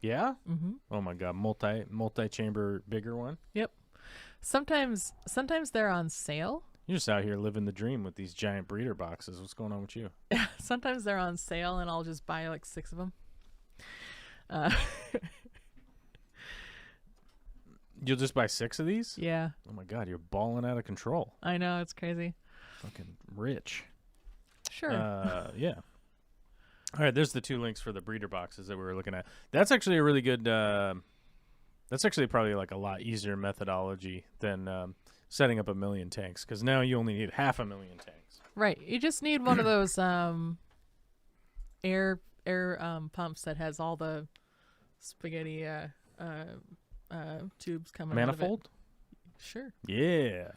Yeah? Mm-hmm. Oh my God, multi-chamber bigger one? Yep. Sometimes they're on sale. You're just out here living the dream with these giant breeder boxes. What's going on with you? Sometimes they're on sale, and I'll just buy like 6 of them. You'll just buy 6 of these? Yeah. Oh my God, you're balling out of control. I know, it's crazy. Fucking rich. Sure. Yeah. All right, there's the 2 links for the breeder boxes that we were looking at. That's actually a really good... that's actually probably like a lot easier methodology than setting up 1 million tanks, because now you only need 500,000 tanks. Right. You just need one of those air pumps that has all the spaghetti tubes coming Manifold? out of it. Sure. Yeah.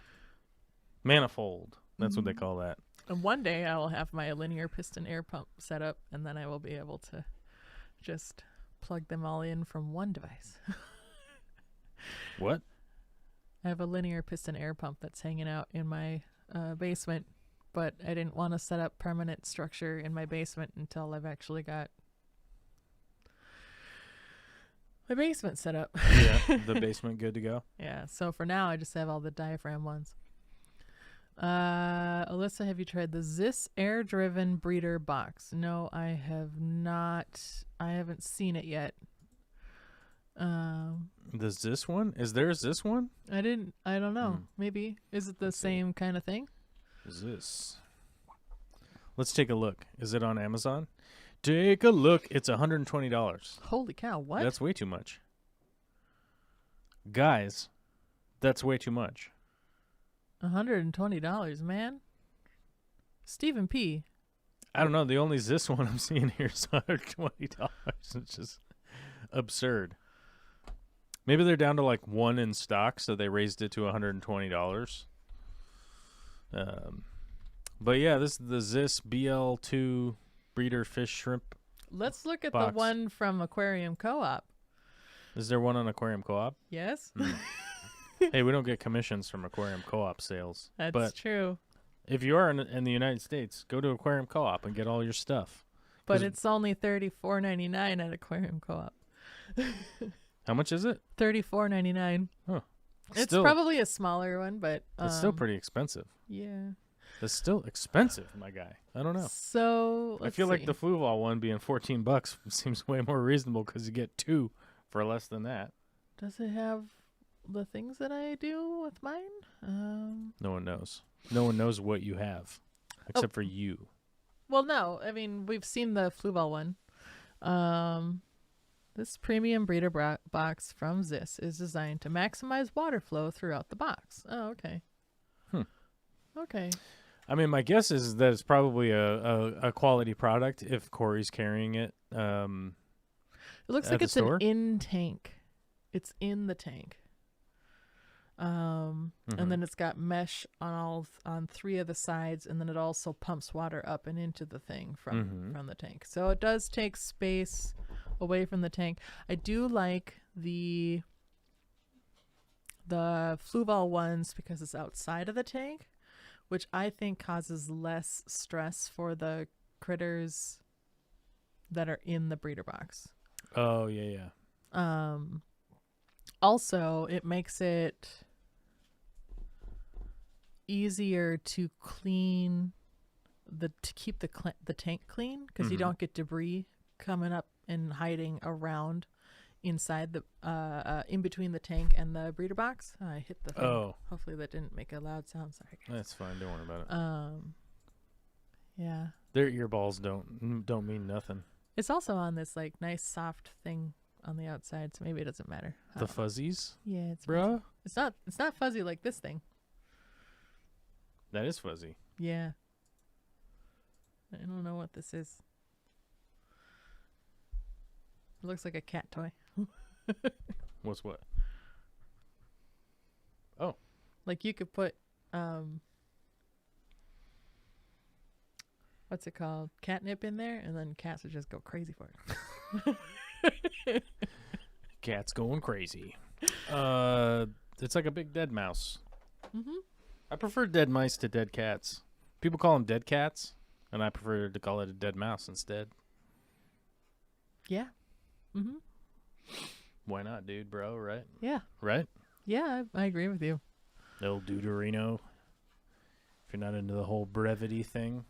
Manifold. That's what they call that. And one day I will have my linear piston air pump set up, and then I will be able to just plug them all in from one device. What? I have a linear piston air pump that's hanging out in my basement, but I didn't want to set up permanent structure in my basement until I've actually got my basement set up. Yeah, the basement good to go. Yeah, so for now I just have all the diaphragm ones. Alyssa, have you tried the Zis air-driven breeder box? No, I have not. I haven't seen it yet. Does this one? Is there this one? I don't know. Maybe. Is it the same kind of thing? Is this? Let's take a look. Is it on Amazon? Take a look. It's $120. Holy cow! What? That's way too much. Guys, that's way too much. $120, man. Stephen P. I don't know. The only Zis one I'm seeing here is $120. It's just absurd. Maybe they're down to like one in stock, so they raised it to $120. But yeah, this is the Zis BL2 breeder fish shrimp. Let's look at box. the one from Aquarium Co-op. Is there one on Aquarium Co-op? Yes. Hey, we don't get commissions from Aquarium Co-op sales. That's but true. if you are in the United States, go to Aquarium Co-op and get all your stuff. But it's only $34.99 at Aquarium Co-op. How much is it? $34.99. Huh. It's Still, probably a smaller one, but it's still pretty expensive. Yeah. It's still expensive, my guy. I don't know. So I feel like the Fluval one being $14 seems way more reasonable because you get two for less than that. Does it have the things that I do with mine? No one knows. No one knows what you have, except for you. Well, no. I mean, we've seen the Fluval one. This premium breeder box from Zis is designed to maximize water flow throughout the box. Oh, okay. Okay. I mean, my guess is that it's probably a quality product if Corey's carrying it. It looks like it's an in tank. It's in the tank. And then it's got mesh on three of the sides, and then it also pumps water up and into the thing from the tank. So it does take space away from the tank. I do like the Fluval ones because it's outside of the tank, which I think causes less stress for the critters that are in the breeder box. Oh, yeah. Also, it makes it easier to clean to keep the tank clean because you don't get debris coming up and hiding around inside the in between the tank and the breeder box. I hit the thing. Oh. Hopefully that didn't make a loud sound. Sorry, guys. That's fine. Don't worry about it. Yeah. Their earballs don't mean nothing. It's also on this like nice soft thing on the outside, so maybe it doesn't matter. The fuzzies? Yeah, it's Bruh? fuzzy. It's not fuzzy like this thing. That is fuzzy. Yeah. I don't know what this is. It looks like a cat toy. What's what? Oh. Like you could put what's it called? Catnip in there, and then cats would just go crazy for it. Cat's going crazy. It's like a big dead mouse. I prefer dead mice to dead cats. People call them dead cats, and I prefer to call it a dead mouse instead. Yeah. Why not, dude, bro? Right? Yeah. Right? Yeah, I agree with you. El Duderino. If you're not into the whole brevity thing.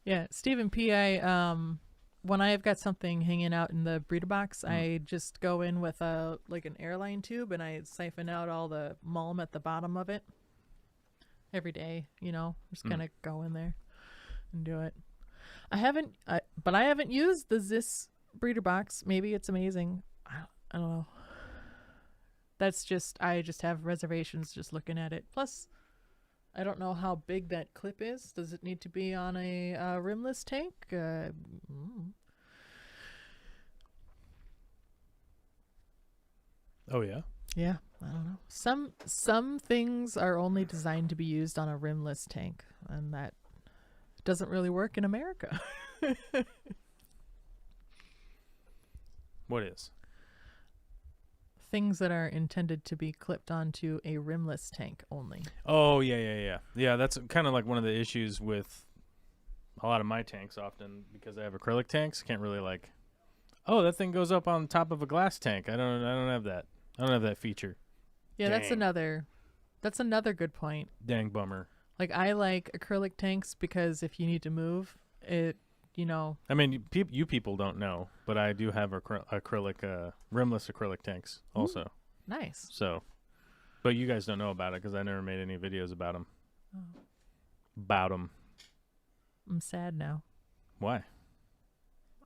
Yeah, Stephen P. When I have got something hanging out in the breeder box, I just go in with an airline tube and I siphon out all the mulm at the bottom of it every day. Just kind of go in there and do it. I haven't used the Zis breeder box. Maybe it's amazing. I don't know. I just have reservations just looking at it. Plus, I don't know how big that clip is. Does it need to be on a rimless tank? Oh, yeah? Yeah, I don't know. Some things are only designed to be used on a rimless tank, and that doesn't really work in America. What is? Things that are intended to be clipped onto a rimless tank only. Oh, yeah. Yeah, that's kind of like one of the issues with a lot of my tanks often because I have acrylic tanks. Can't really that thing goes up on top of a glass tank. I don't have that. I don't have that feature. Yeah, Dang. that's another good point. Dang bummer. Like I like acrylic tanks because if you need to move it, I mean, you people don't know, but I do have acrylic, rimless acrylic tanks also. Ooh, nice. So, but you guys don't know about it because I never made any videos about them. Oh. About them. I'm sad now. Why?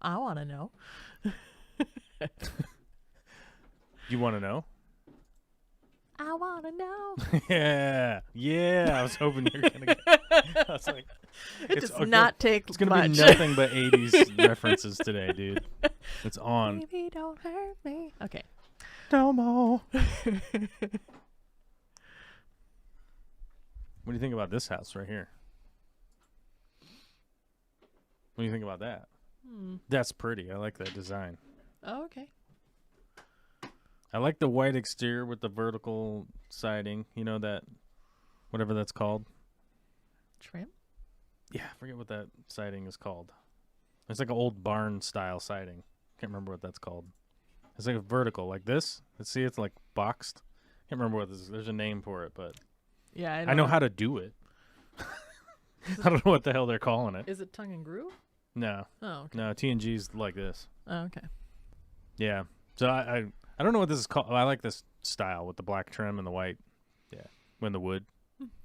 I want to know. You want to know? I want to know. Yeah. I was hoping you were gonna get. I was like, It does not take it's gonna much. be nothing but 80s references today, dude. It's on. Baby, don't hurt me. Okay. Domo. What do you think about this house right here? What do you think about that? That's pretty. I like that design. Oh, okay. I like the white exterior with the vertical siding. You know that, whatever that's called. Trim? Yeah, I forget what that siding is called. It's like an old barn style siding. Can't remember what that's called. It's like a vertical, like this. Let's see, it's like boxed. Can't remember what this is. There's a name for it, but Yeah, I know how to do it. I don't know what the hell they're calling it. Is it tongue and groove? No, Oh, okay. no, TNG's like this. Oh, okay. Yeah. So I don't know what this is called. I like this style with the black trim and the white. Yeah. When the wood.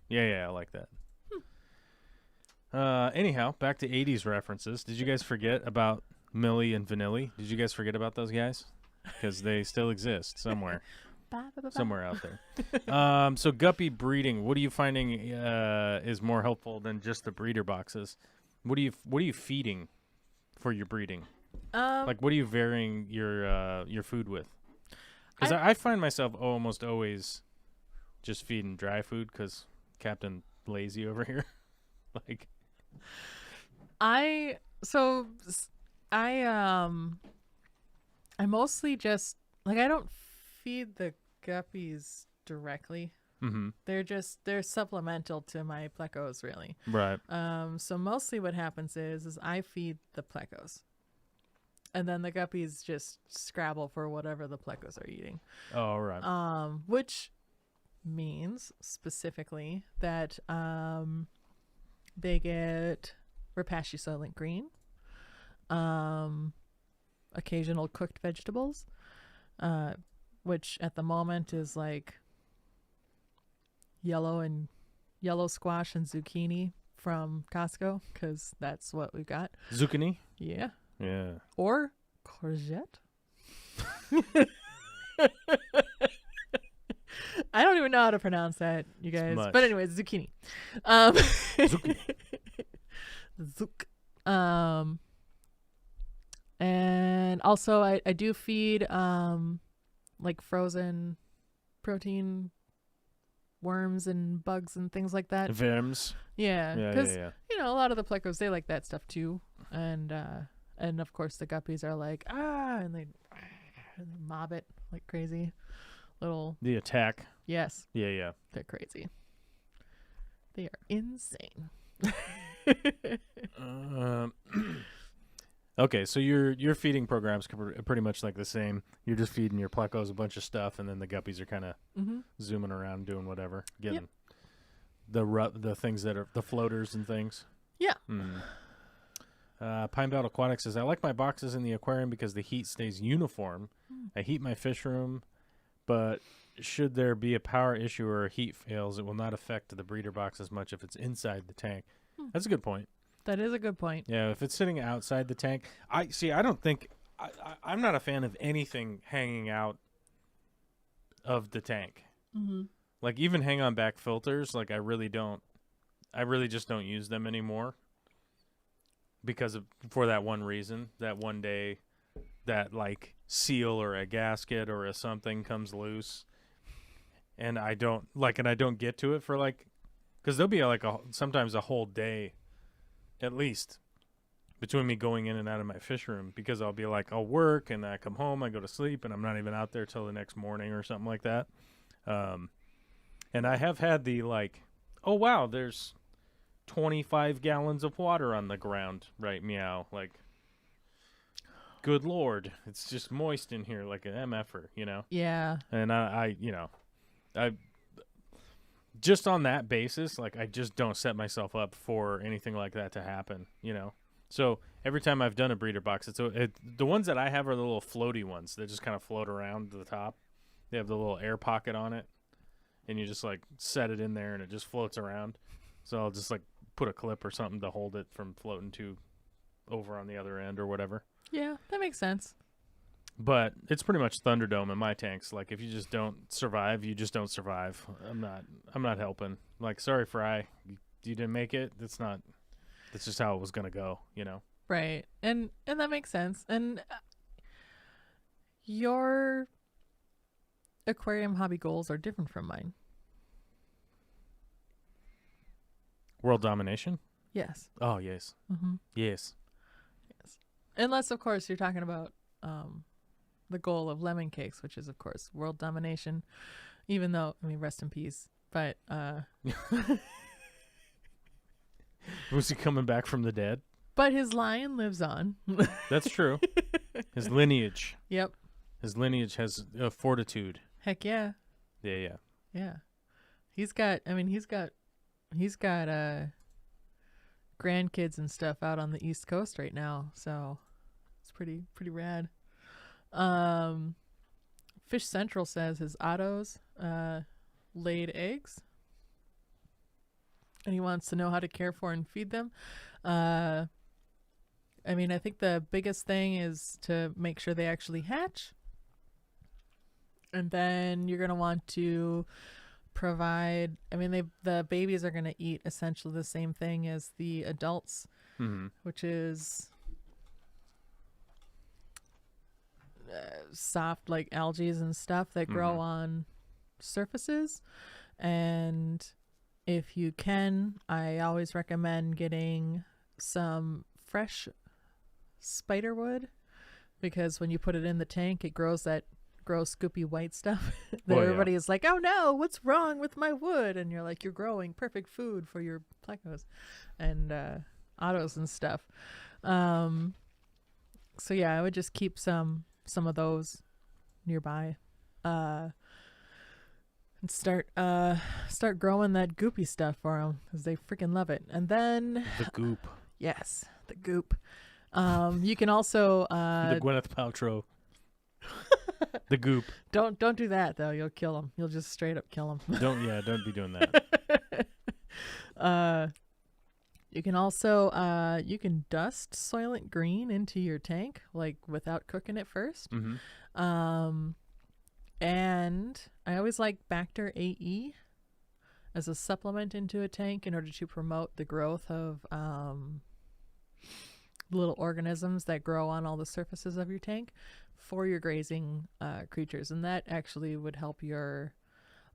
Yeah, I like that. Anyhow, back to 80s references. Did you guys forget about Millie and Vanilli? Did you guys forget about those guys? Because they still exist somewhere. Somewhere out there. So guppy breeding, what are you finding is more helpful than just the breeder boxes? What are you feeding for your breeding? Like, what are you varying your food with? Because I find myself almost always just feeding dry food because Captain Lazy over here. Like, I mostly just like, I don't feed the guppies directly. mm-hmm. They're supplemental to my plecos, really. Right. So mostly what happens is I feed the plecos. And then the guppies just scrabble for whatever the plecos are eating. Oh, right. Which means specifically that they get Repashy Soylent Green, occasional cooked vegetables, which at the moment is like yellow squash and zucchini from Costco, because that's what we got. Zucchini? Yeah. Yeah. Or courgette. I don't even know how to pronounce that, you guys. Much. But anyway, zucchini. Zucchini. Zook. And also I do feed like frozen protein worms and bugs and things like that. Verms. Yeah. Yeah, Because, yeah. you know, a lot of the plecos, they like that stuff too. And of course the guppies are like, and they mob it like crazy. Little. The attack. Yes. Yeah. They're crazy. They are insane. Okay, so your feeding program's pretty much like the same. You're just feeding your plecos a bunch of stuff, and then the guppies are kind of zooming around doing whatever, getting the things that are the floaters and things. Yeah. Pine Belt Aquatics says, I like my boxes in the aquarium because the heat stays uniform. I heat my fish room, but should there be a power issue or heat fails, it will not affect the breeder box as much if it's inside the tank. That's a good point. That is a good point. Yeah, if it's sitting outside the tank, I don't think I'm not a fan of anything hanging out of the tank. Like even hang on back filters, like I really just don't use them anymore for that one reason. That one day that like seal or a gasket or a something comes loose, and I don't get to it for like, because there'll be like sometimes a whole day at least between me going in and out of my fish room, because I'll be like, I'll work and then I come home, I go to sleep, and I'm not even out there till the next morning or something like that. And I have had the like, oh wow, there's 25 gallons of water on the ground, right? Meow. Like, good Lord, it's just moist in here like an MFer, you know? Yeah. And I just on that basis, like I just don't set myself up for anything like that to happen, you know? So every time I've done a breeder box, the ones that I have are the little floaty ones that just kind of float around the top. They have the little air pocket on it, and you just like set it in there and it just floats around. So I'll just like put a clip or something to hold it from floating to over on the other end or whatever. Yeah, that makes sense. But it's pretty much Thunderdome in my tanks. Like, if you just don't survive, you just don't survive. I'm not helping. Like, sorry, Fry, you didn't make it. That's just how it was gonna go. You know. Right. And that makes sense. And your aquarium hobby goals are different from mine. World domination. Yes. Oh yes. Mm-hmm. Yes. Yes. Unless, of course, you're talking about the goal of lemon cakes, which is, of course, world domination. Even though, I mean, rest in peace. But was he coming back from the dead? but his lion lives on. That's true. His lineage. Yep. His lineage has fortitude. Heck yeah. Yeah. Yeah. He's got grandkids and stuff out on the East Coast right now, so it's pretty rad. Fish Central says his ottos laid eggs, and he wants to know how to care for and feed them. I mean, I think the biggest thing is to make sure they actually hatch, and then you're gonna want to provide. I mean, the babies are gonna eat essentially the same thing as the adults, which is soft like algae and stuff that grow on surfaces. And if you can, I always recommend getting some fresh spiderwood, because when you put it in the tank, it grows that gross scoopy white stuff that everybody is like, oh no, what's wrong with my wood? And you're like, you're growing perfect food for your plecos and ottos and stuff. So yeah, I would just keep some of those nearby, and start growing that goopy stuff for them, because they freaking love it. And then the goop. Yes, the goop. You can also the Gwyneth Paltrow. The goop. Don't do that though. You'll kill them. You'll just straight up kill them. Don't be doing that. You can also you can dust Soylent Green into your tank, like without cooking it first. And I always like Bacter AE as a supplement into a tank in order to promote the growth of little organisms that grow on all the surfaces of your tank for your grazing creatures, and that actually would help your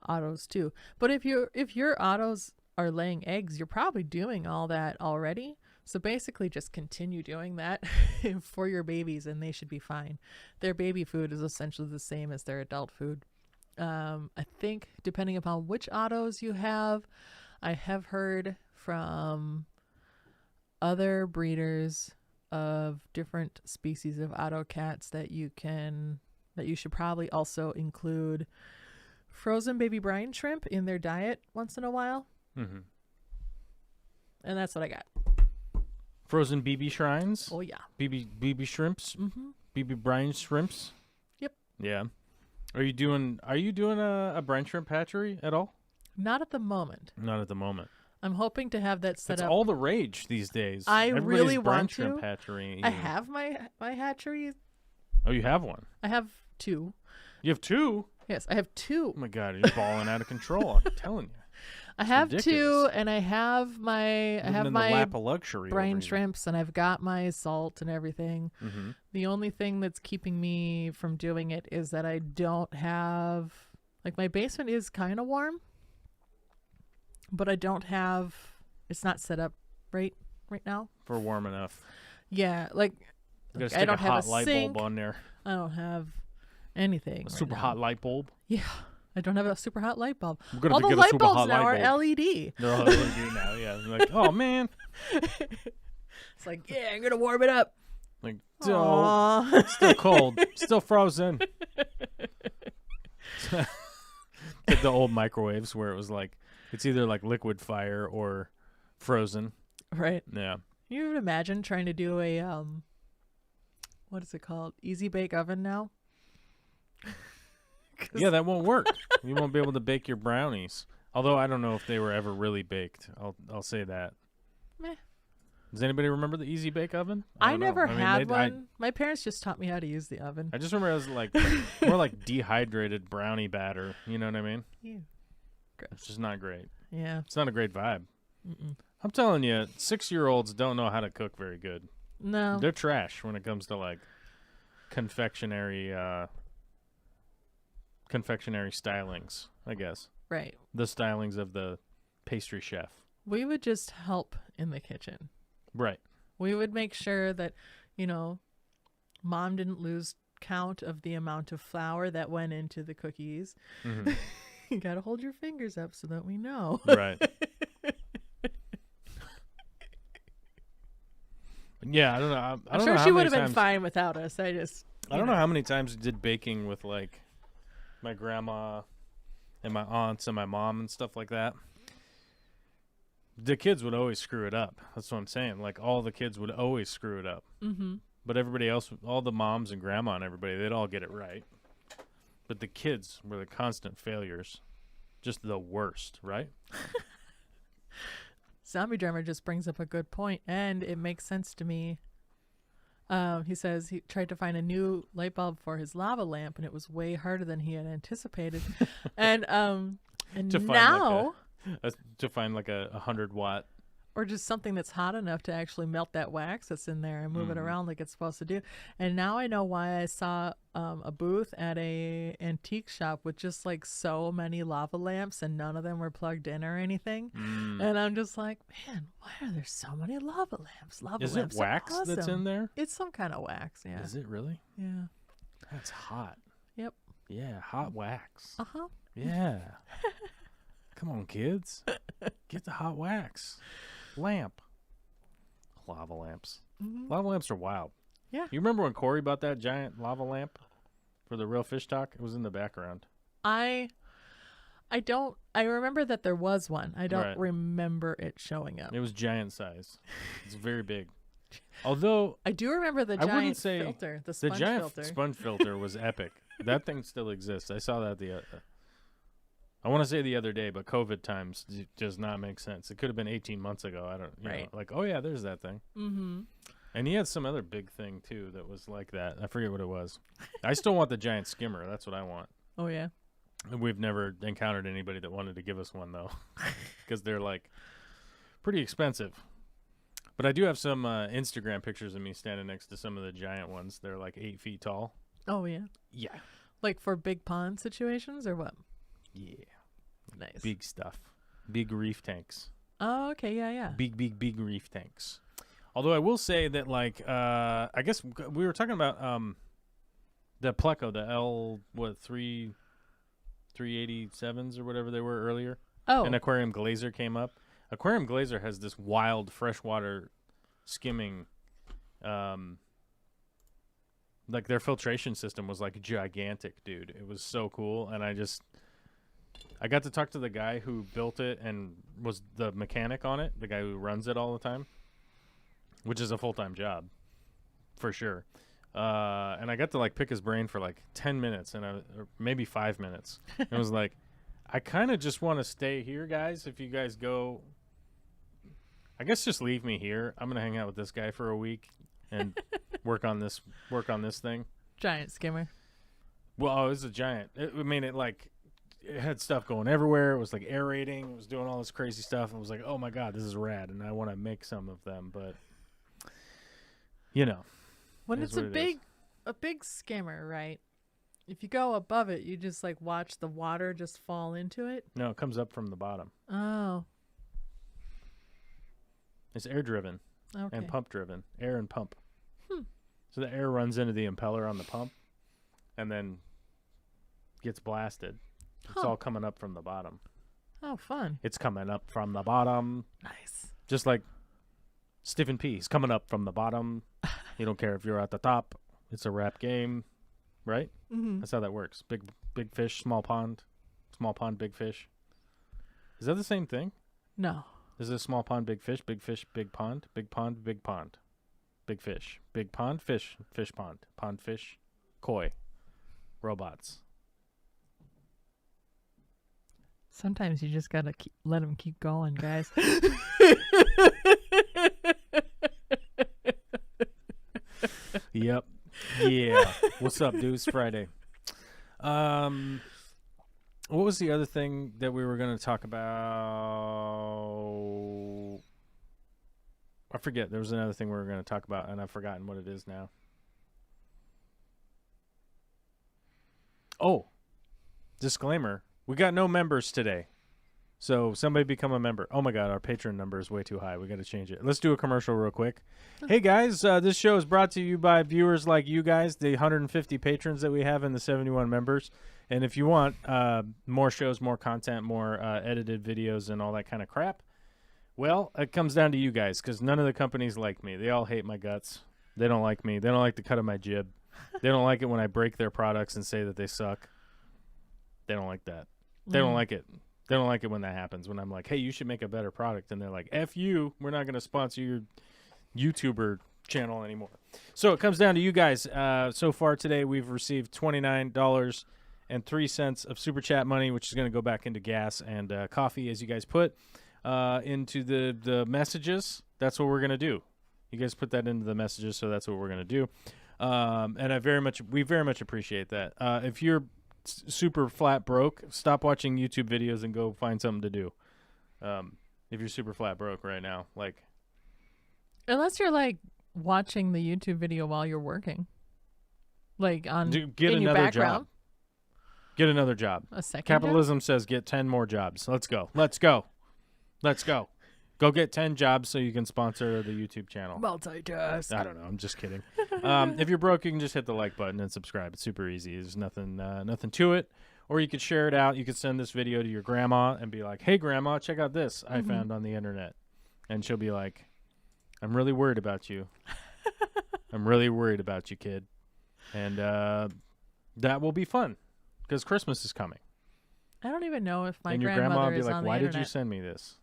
ottos too. But if your ottos are laying eggs, you're probably doing all that already. So basically just continue doing that for your babies, and they should be fine. Their baby food is essentially the same as their adult food. I think depending upon which ottos you have, I have heard from other breeders of different species of otto cats that you should probably also include frozen baby brine shrimp in their diet once in a while. And that's what I got. Frozen BB shrines. Oh yeah. BB shrimps. BB brine shrimps. Yep. Yeah. Are you doing a brine shrimp hatchery at all? Not at the moment. Not at the moment. I'm hoping to have that set It's up. all the rage these days. Everybody's really want to. Shrimp hatchery. I have my hatchery. Oh, you have one? I have two. You have two? Yes, I have two. Oh my God, you're balling out of control. I'm telling you. I have ridiculous. two, and I have my the lap of luxury brine shrimps, and I've got my salt and everything. The only thing that's keeping me from doing it is that I don't have, like, my basement is kind of warm, but I don't have, it's not set up right now for warm enough. Yeah, like I don't have a light bulb on there. I don't have anything. A super hot light bulb. Yeah. I don't have a super hot light bulb. All the light bulbs now are LED. They're all LED now, yeah. They're like, oh, man. It's like, yeah, I'm going to warm it up. Like, oh, it's still cold. Still frozen. Like the old microwaves where it was like, it's either like liquid fire or frozen. Right. Yeah. You would imagine trying to do a, what is it called? Easy bake oven now? Yeah, that won't work. You won't be able to bake your brownies. Although I don't know if they were ever really baked. I'll say that. Meh. Does anybody remember the Easy Bake Oven? I don't know. never mean, had one. My parents just taught me how to use the oven. I just remember it was like more like dehydrated brownie batter. You know what I mean? Ew. It's Gross. just not great. Yeah. It's not a great vibe. Mm-mm. I'm telling you, 6-year-olds don't know how to cook very good. No. They're trash when it comes to like confectionery stylings, I guess. Right. The stylings of the pastry chef. We would just help in the kitchen. Right. We would make sure that, Mom didn't lose count of the amount of flour that went into the cookies. Mm-hmm. You got to hold your fingers up so that we know. Right. Yeah, I don't know. I'm sure she would have been fine without us. I don't know how many times we did baking with like my grandma and my aunts and my mom and stuff like that. The kids would always screw it up. That's what I'm saying. Like all the kids would always screw it up. Mm-hmm. But everybody else, all the moms and grandma and everybody, they'd all get it right. But the kids were the constant failures. Just the worst, right? Zombie Drummer just brings up a good point, and it makes sense to me. He says he tried to find a new light bulb for his lava lamp, and it was way harder than he had anticipated. and to now... to find like a 100-watt. Or just something that's hot enough to actually melt that wax that's in there and move it around like it's supposed to do. And now I know why I saw a booth at a antique shop with just like so many lava lamps and none of them were plugged in or anything. And I'm just like, man, why are there so many lava lamps? Is lamps it wax are awesome. that's in there? It's some kind of wax, yeah. Is it really? Yeah. That's hot. Yep. Yeah, hot wax. Uh-huh. Yeah. Come on, kids. Get the hot wax. Lamp. Lava lamps. Mm-hmm. Lava lamps are wild. Yeah. You remember when Corey bought that giant lava lamp for the Real Fish Talk? It was in the background. I remember that there was one. I don't Right. remember it showing up. It was giant size. It's very big. Although I do remember the I wouldn't giant say filter, the the sponge giant filter. sponge filter was epic. That thing still exists. I saw that I want to say the other day, but COVID times does not make sense. It could have been 18 months ago. I don't, you know, like, oh yeah, there's that thing. Mm-hmm. And he had some other big thing too that was like that. I forget what it was. I still want the giant skimmer. That's what I want. Oh yeah. We've never encountered anybody that wanted to give us one though, because they're like pretty expensive. But I do have some Instagram pictures of me standing next to some of the giant ones. They're like 8 feet tall. Oh yeah. Yeah. Like for big pond situations or what? Yeah. Nice. Big stuff. Big reef tanks. Oh, okay. Yeah, yeah. Big reef tanks. Although I will say that, like, I guess we were talking about the Pleco, the 387s or whatever they were earlier. Oh. And Aquarium Glazer came up. Aquarium Glazer has this wild freshwater skimming, like their filtration system was like gigantic, dude. It was so cool. And I got to talk to the guy who built it and was the mechanic on it, the guy who runs it all the time, which is a full-time job for sure. And I got to like pick his brain for like 10 minutes or maybe 5 minutes. It was like, I kind of just want to stay here, guys. If you guys go, I guess just leave me here. I'm going to hang out with this guy for a week and work on this thing. Giant skimmer. Well, it was a giant. It had stuff going everywhere. It was like aerating. It was doing all this crazy stuff. I was like, oh my God, this is rad. And I want to make some of them, but you know, when it's a big skimmer, right? If you go above it, you just like watch the water just fall into it. No, it comes up from the bottom. Oh. It's air driven and pump driven. Air and pump. So the air runs into the impeller on the pump and then gets blasted. It's all coming up from the bottom. Oh, fun. It's coming up from the bottom. Nice. Just like Stephen P. He's coming up from the bottom. You don't care if you're at the top. It's a rap game, right? Mm-hmm. That's how that works. Big fish, small pond, big fish. Is that the same thing? No. Is it small pond, big fish, big pond, big pond, big pond, big fish, big pond, fish pond, fish, koi, robots. Sometimes you just gotta let them keep going, guys. Yep. Yeah. What's up, dudes? Friday. What was the other thing that we were going to talk about? I forget. There was another thing we were going to talk about, and I've forgotten what it is now. Oh, disclaimer. We got no members today. So somebody become a member. Oh, my God. Our Patreon number is way too high. We got to change it. Let's do a commercial real quick. Hey, guys. This show is brought to you by viewers like you guys, the 150 patrons that we have and the 71 members. And if you want more shows, more content, more edited videos and all that kind of crap, well, it comes down to you guys because none of the companies like me. They all hate my guts. They don't like me. They don't like the cut of my jib. They don't like it when I break their products and say that they suck. They don't like that. They don't like it. They don't like it when that happens, when I'm like, hey, you should make a better product. And they're like, F you. We're not going to sponsor your YouTuber channel anymore. So it comes down to you guys. So far today, we've received $29.03 of Super Chat money, which is going to go back into gas and coffee, as you guys put into the messages. That's what we're going to do. You guys put that into the messages, so that's what we're going to do. And we very much appreciate that. If you're super flat broke, stop watching YouTube videos and go find something to do. If you're super flat broke right now, like, unless you're like watching the YouTube video while you're working, like on get in your another background. job. Get another job. A second Capitalism says get 10 more jobs. Let's go. Let's go. Let's go. Go get 10 jobs so you can sponsor the YouTube channel. Multitask. I don't know. I'm just kidding. If you're broke, you can just hit the like button and subscribe. It's super easy. There's nothing to it. Or you could share it out. You could send this video to your grandma and be like, hey, Grandma, check out this I found on the internet. And she'll be like, I'm really worried about you. I'm really worried about you, kid. And that will be fun because Christmas is coming. I don't even know if my and your grandmother grandma will be is like, on the why internet. did you send me this?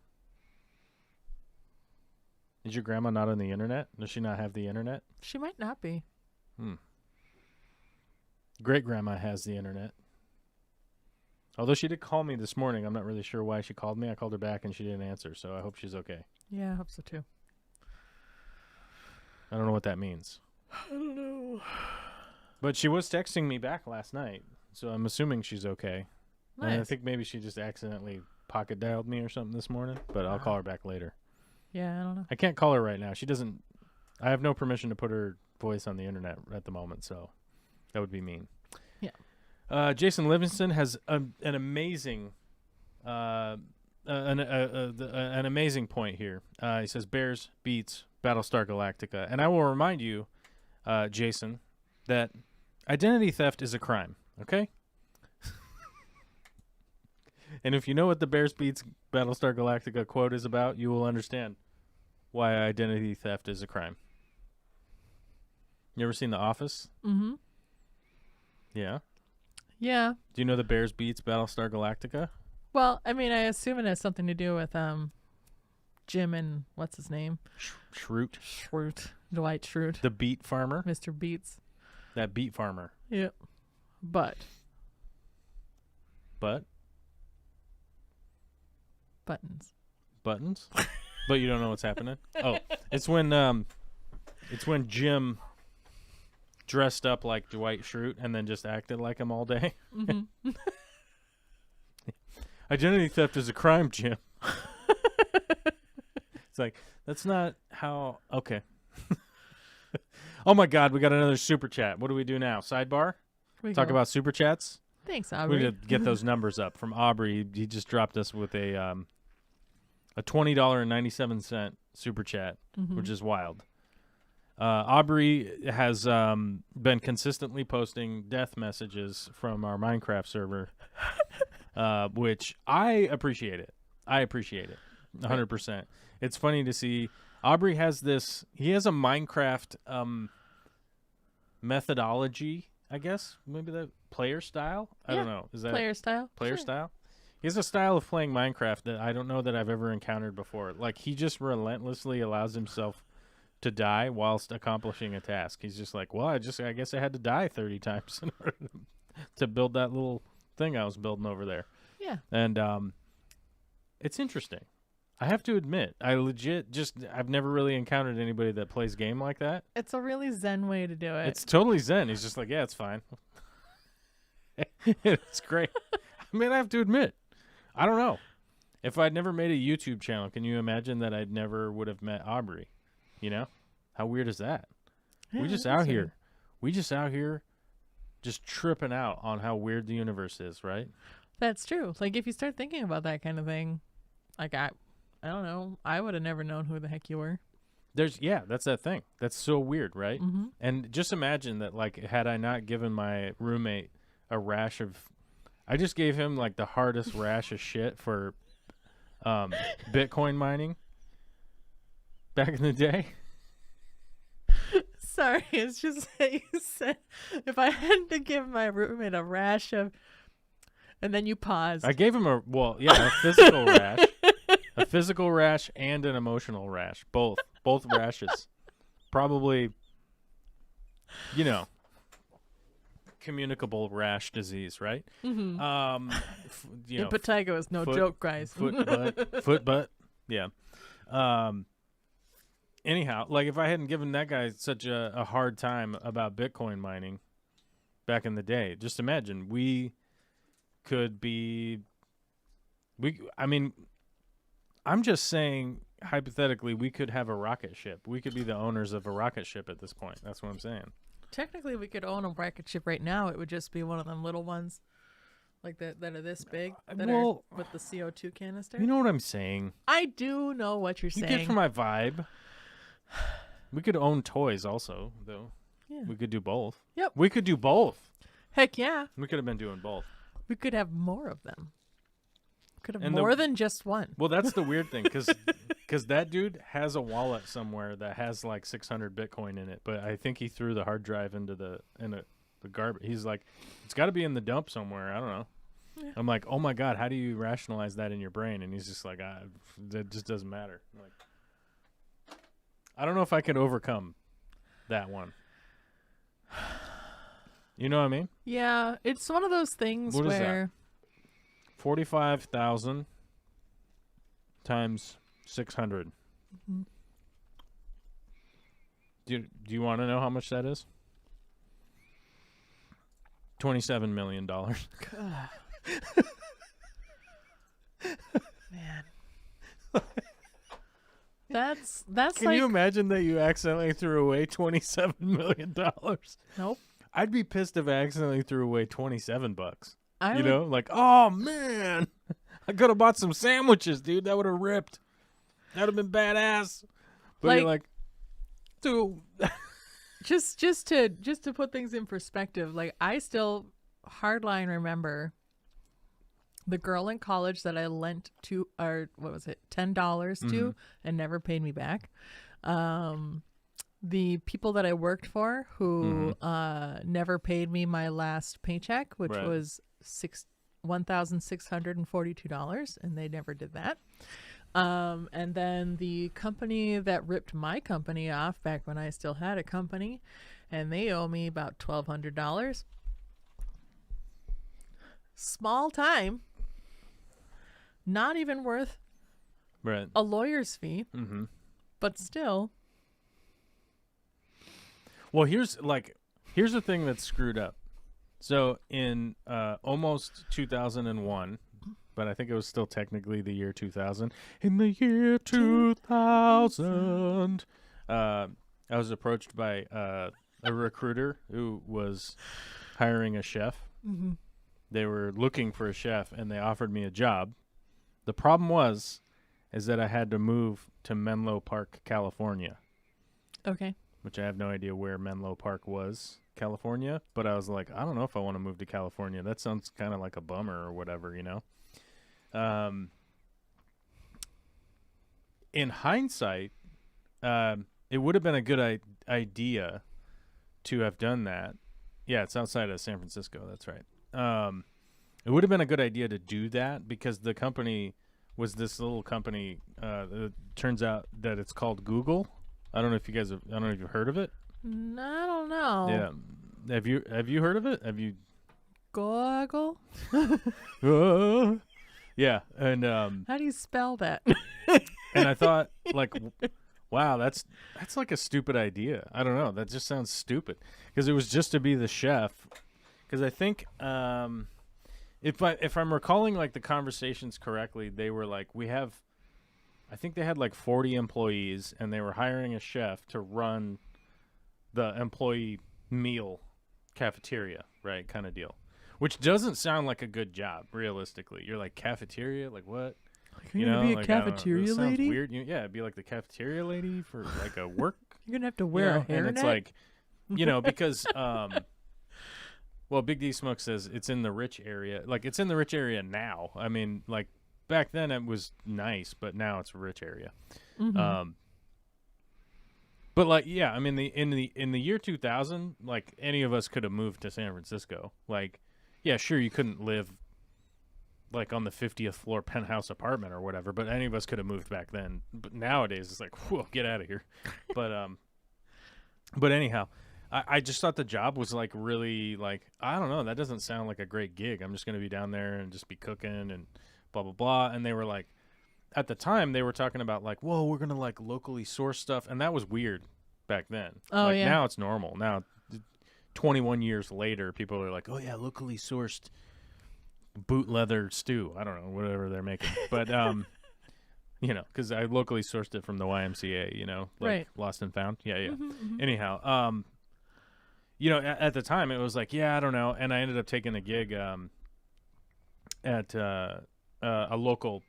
Is your grandma not on the internet? Does she not have the internet? She might not be. Great grandma has the internet. Although she did call me this morning. I'm not really sure why she called me. I called her back and she didn't answer, so I hope she's okay. Yeah, I hope so too. I don't know what that means. I don't know. But she was texting me back last night, so I'm assuming she's okay. Nice. And I think maybe she just accidentally pocket dialed me or something this morning, but I'll call her back later. Yeah, I don't know. I can't call her right now. She doesn't. I have no permission to put her voice on the internet at the moment, so that would be mean. Yeah. Jason Livingston has an amazing, an amazing point here. He says Bears beats Battlestar Galactica, and I will remind you, Jason, that identity theft is a crime. Okay. And if you know what the Bears beats Battlestar Galactica quote is about, you will understand why identity theft is a crime. You ever seen The Office? Mm-hmm. Yeah. Yeah. Do you know the Bears beats Battlestar Galactica? Well, I mean, I assume it has something to do with Jim and what's his name? Schrute. Dwight Schrute. The beet farmer. Mr. Beats. That beet farmer. Yep. But buttons. Buttons? But you don't know what's happening? Oh, it's when Jim dressed up like Dwight Schrute and then just acted like him all day. Mm-hmm. Identity theft is a crime, Jim. It's like, that's not how... Okay. Oh, my God. We got another super chat. What do we do now? Sidebar? Talk about super chats? Thanks, Aubrey. We need to get those numbers up. From Aubrey, he just dropped us with a $20.97 super chat, which is wild. Aubrey has been consistently posting death messages from our Minecraft server, which I appreciate it. 100%. It's funny to see. Aubrey has this. He has a Minecraft methodology, I guess. Maybe the player style. I don't know. Is that player style? Player Sure. style. He has a style of playing Minecraft that I don't know that I've ever encountered before. Like, he just relentlessly allows himself to die whilst accomplishing a task. He's just like, well, I guess I had to die 30 times in order to build that little thing I was building over there. Yeah. And it's interesting. I have to admit, I've never really encountered anybody that plays game like that. It's a really zen way to do it. It's totally zen. He's just like, yeah, it's fine. It's great. I mean, I have to admit, I don't know. If I'd never made a YouTube channel, can you imagine that I'd never would have met Aubrey? You know? How weird is that? Yeah, We just out here just tripping out on how weird the universe is, right? That's true. Like, if you start thinking about that kind of thing, like, I don't know. I would have never known who the heck you were. That's that thing. That's so weird, right? Mm-hmm. And just imagine that, like, had I not given my roommate a rash of, I just gave him like the hardest rash of shit for Bitcoin mining back in the day. Sorry, it's just that you said if I had to give my roommate a rash of, and then you paused. I gave him a physical rash and an emotional rash, both rashes, probably, communicable rash disease, right? Mm-hmm. Impetigo is no joke, guys. Foot butt, yeah. Anyhow, like, if I hadn't given that guy such a hard time about Bitcoin mining back in the day, just imagine I'm just saying, hypothetically, we could have a rocket ship. We could be the owners of a rocket ship at this point. That's what I'm saying. Technically, we could own a rocket ship right now. It would just be one of them little ones, like that are this big, that are with the CO2 canister. You know what I'm saying? I do know what you're saying. You get from my vibe. We could own toys also, though. Yeah. We could do both. Yep. We could do both. Heck yeah. We could have been doing both. We could have more of them. Could have more than just one. Well, that's the weird thing, because that dude has a wallet somewhere that has like 600 Bitcoin in it, but I think he threw the hard drive into the garbage. He's like, it's got to be in the dump somewhere. I don't know. Yeah. I'm like, oh my God, how do you rationalize that in your brain? And he's just like, that just doesn't matter. I'm like, I don't know if I could overcome that one. You know what I mean? Yeah, it's one of those things what where... Is that? 45,000 times 600. Mm-hmm. Do you want to know how much that is? $27 million. Man. That's Can like... you imagine that you accidentally threw away $27 million? Nope. I'd be pissed if I accidentally threw away $27. You know, like, oh man, I could have bought some sandwiches, dude. That would have ripped. That would have been badass. But you're like, dude. just to put things in perspective, like, I still hardline remember the girl in college that I lent to, or what was it, $10 to, and never paid me back. The people that I worked for who never paid me my last paycheck, which was $1,642, and they never did that. And then the company that ripped my company off back when I still had a company, and they owe me about $1,200. Small time. Not even worth a lawyer's fee, but still. Well, here's the thing that's screwed up. So in almost 2001, but I think it was still technically the year 2000. In the year 2000, I was approached by a recruiter who was hiring a chef. Mm-hmm. They were looking for a chef, and they offered me a job. The problem is that I had to move to Menlo Park, California. Okay. Which I have no idea where Menlo Park was, California. But I was like, I don't know if I want to move to California. That sounds kind of like a bummer or whatever, you know? In hindsight, it would have been a good idea to have done that. Yeah, it's outside of San Francisco. That's right. It would have been a good idea to do that because the company was this little company. It turns out that it's called Google. I don't know if you guys I don't know if you've heard of it. No, I don't know. Yeah. Have you heard of it? Have you? Goggle? Yeah. And how do you spell that? And I thought, like, wow, that's like a stupid idea. I don't know. That just sounds stupid because it was just to be the chef. Because I think if I'm recalling like the conversations correctly, they were like, I think they had like 40 employees, and they were hiring a chef to run the employee meal cafeteria, right, kind of deal. Which doesn't sound like a good job, realistically. You're like, cafeteria? Like, what? You're going to be a like, I don't know. cafeteria It sounds lady? weird. Yeah, it'd be like the cafeteria lady for like a work. You're going to have to wear a hairnet? And it's like, because, well, Big D Smoke says it's in the rich area. Like, it's in the rich area now. I mean, like, back then it was nice, but now it's a rich area. Mm-hmm. But like, yeah, I mean, in the year 2000, like any of us could have moved to San Francisco. Like, yeah, sure, you couldn't live like on the 50th floor penthouse apartment or whatever, but any of us could have moved back then. But nowadays, it's like, whoa, get out of here. But anyhow, I just thought the job was like really like, I don't know, that doesn't sound like a great gig. I'm just going to be down there and just be cooking and blah, blah, blah. And they were like, at the time they were talking about like, whoa, we're going to like locally source stuff. And that was weird back then. Oh, like, yeah. Now it's normal. Now, 21 years later, people are like, oh yeah, locally sourced boot leather stew. I don't know, whatever they're making. But, because I locally sourced it from the YMCA, like right. Lost and Found. Yeah, yeah. Mm-hmm, mm-hmm. Anyhow, at the time it was like, yeah, I don't know. And I ended up taking a gig at a local,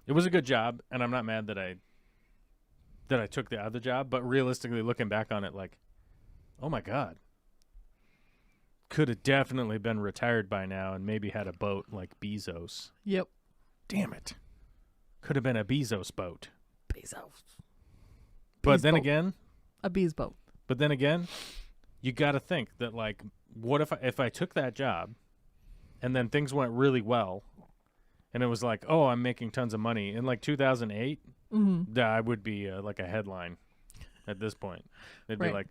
it was a good job, and I'm not mad that I took the other job, but realistically looking back on it, like, oh my God, could have definitely been retired by now and maybe had a boat like Bezos. Yep. Damn it. Could have been a Bezos boat. Bezos. But Bees then boat. again, A bees boat. But then again, you got to think that, like, what if I took that job and then things went really well and it was like, oh, I'm making tons of money. In like 2008, I would be like a headline at this point. It'd be like,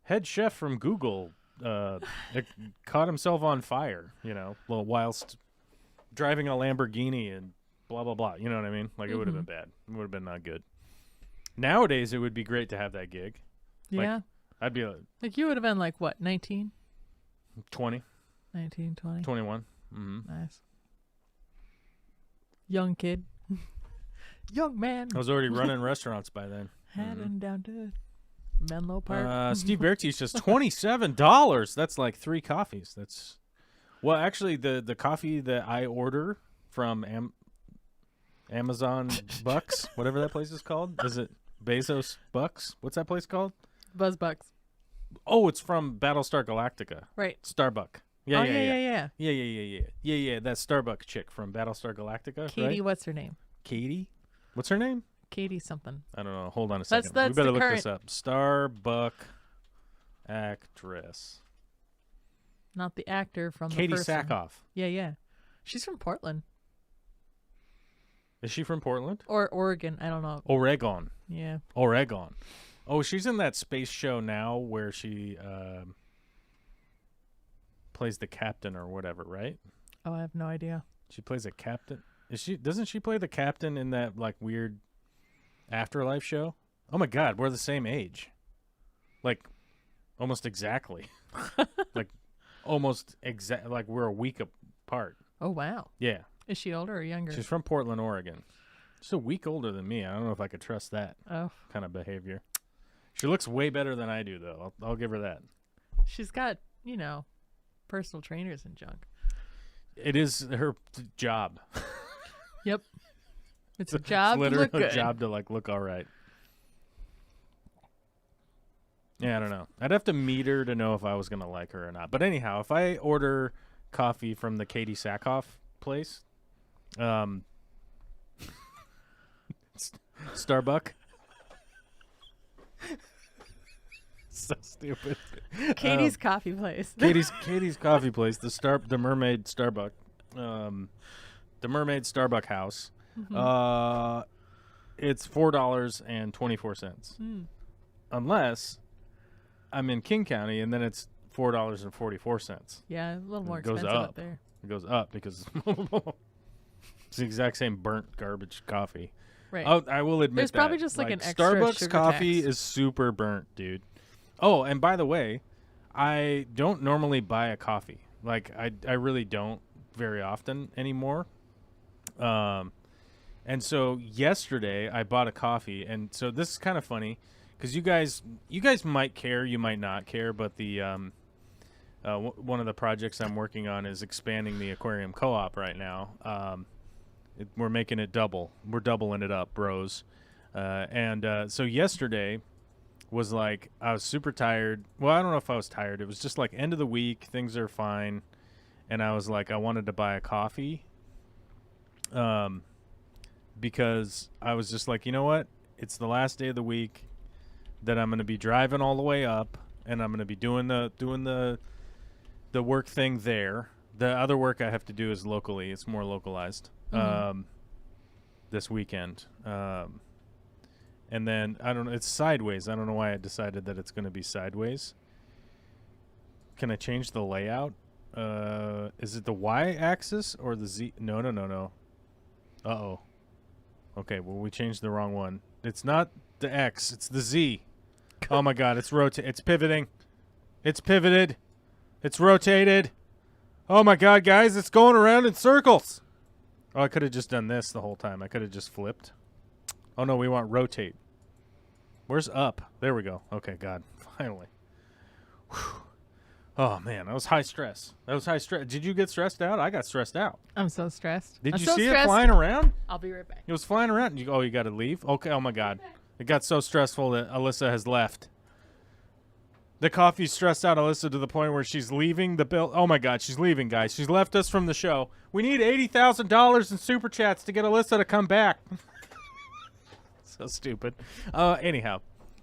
head chef from Google caught himself on fire, whilst driving a Lamborghini and blah, blah, blah. You know what I mean? Like, it would have been bad. It would have been not good. Nowadays, it would be great to have that gig. Yeah. Like, I'd be like you would have been like, what, 19? 20. 19, 20. 21. Mm-hmm. Nice. Young kid. Young man. I was already running restaurants by then. Heading down to Menlo Park. Steve Bertie says $27. That's like 3 coffees. That's actually the coffee that I order from Amazon Bucks, whatever that place is called. Is it Bezos Bucks? What's that place called? Buzzbucks. Oh, it's from Battlestar Galactica. Right. Starbuck. Yeah. Yeah. That Starbuck chick from Battlestar Galactica. Katie, right? what's her name? Katie? What's her name? Katie something. I don't know. Hold on a second. That's we better the look current... this up. Starbuck actress. Not the actor from Katie the first one. Sackhoff. Yeah. She's from Portland. Is she from Portland? Or Oregon. I don't know. Oregon. Yeah. Oregon. Oh, she's in that space show now where she plays the captain or whatever, right? Oh, I have no idea. She plays a captain. Doesn't she play the captain in that like weird Afterlife show? Oh my God, we're the same age. Like almost exactly. Like almost like we're a week apart. Oh wow. Yeah. Is she older or younger? She's from Portland, Oregon. She's a week older than me. I don't know if I could trust that kind of behavior. She looks way better than I do, though. I'll give her that. She's got, personal trainers and junk. It is her job. Yep. It's a job it's to look literally good. a job to like look all right. Yeah, I don't know. I'd have to meet her to know if I was going to like her or not. But anyhow, if I order coffee from the Katie Sackhoff place, Starbuck. So stupid. Katie's coffee place. Katie's coffee place, the Mermaid Starbuck. The Mermaid Starbuck House. Mm-hmm. It's $4.24. Unless I'm in King County, and then it's $4.44. Yeah, a little more it goes expensive up up there. It goes up because It's the exact same burnt garbage coffee. Right. I will admit There's that. probably just like an extra Starbucks sugar coffee tax. is super burnt, dude. Oh, and by the way, I don't normally buy a coffee. Like I really don't very often anymore. And so yesterday I bought a coffee, and so this is kind of funny because you guys might care, you might not care, but the one of the projects I'm working on is expanding the aquarium co-op right now. We're making it double. We're doubling it up, bros. So yesterday was like I was super tired. Well, I don't know if I was tired. It was just like end of the week. Things are fine. And I was like, I wanted to buy a coffee. Because I was just like, you know what? It's the last day of the week that I'm going to be driving all the way up, and I'm going to be doing the work thing there. The other work I have to do is locally. It's more localized. This weekend. And then I don't know, it's sideways. I don't know why I decided that it's going to be sideways. Can I change the layout? Is it the Y axis or the Z? No. Uh-oh. Okay, well, we changed the wrong one. It's not the X, it's the Z. Oh my god, it's it's pivoting. It's pivoted. It's rotated. Oh my god, guys, it's going around in circles. Oh, I could have just done this the whole time. I could have just flipped. Oh no, we want rotate. Where's up? There we go. Okay, god, finally. Whew. Oh man, that was high stress. Did you get stressed out? I got stressed out. I'm so stressed. Did I'm you so see stressed. it flying around? I'll be right back. It was flying around. You got to leave? Okay, oh my god. It got so stressful that Alyssa has left. The coffee's stressed out Alyssa to the point where she's leaving the bill. Oh my god, she's leaving, guys. She's left us from the show. We need $80,000 in super chats to get Alyssa to come back. So stupid. Anyhow.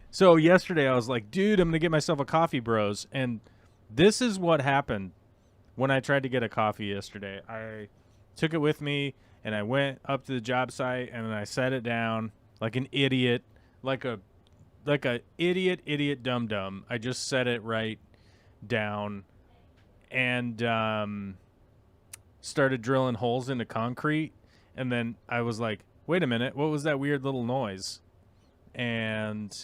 So yesterday I was like, dude, I'm going to get myself a coffee, bros. And this is what happened when I tried to get a coffee yesterday. I took it with me, and I went up to the job site, and then I set it down like an idiot, like a idiot dum-dum. I just set it right down and started drilling holes into concrete. And then I was like, wait a minute, what was that weird little noise? And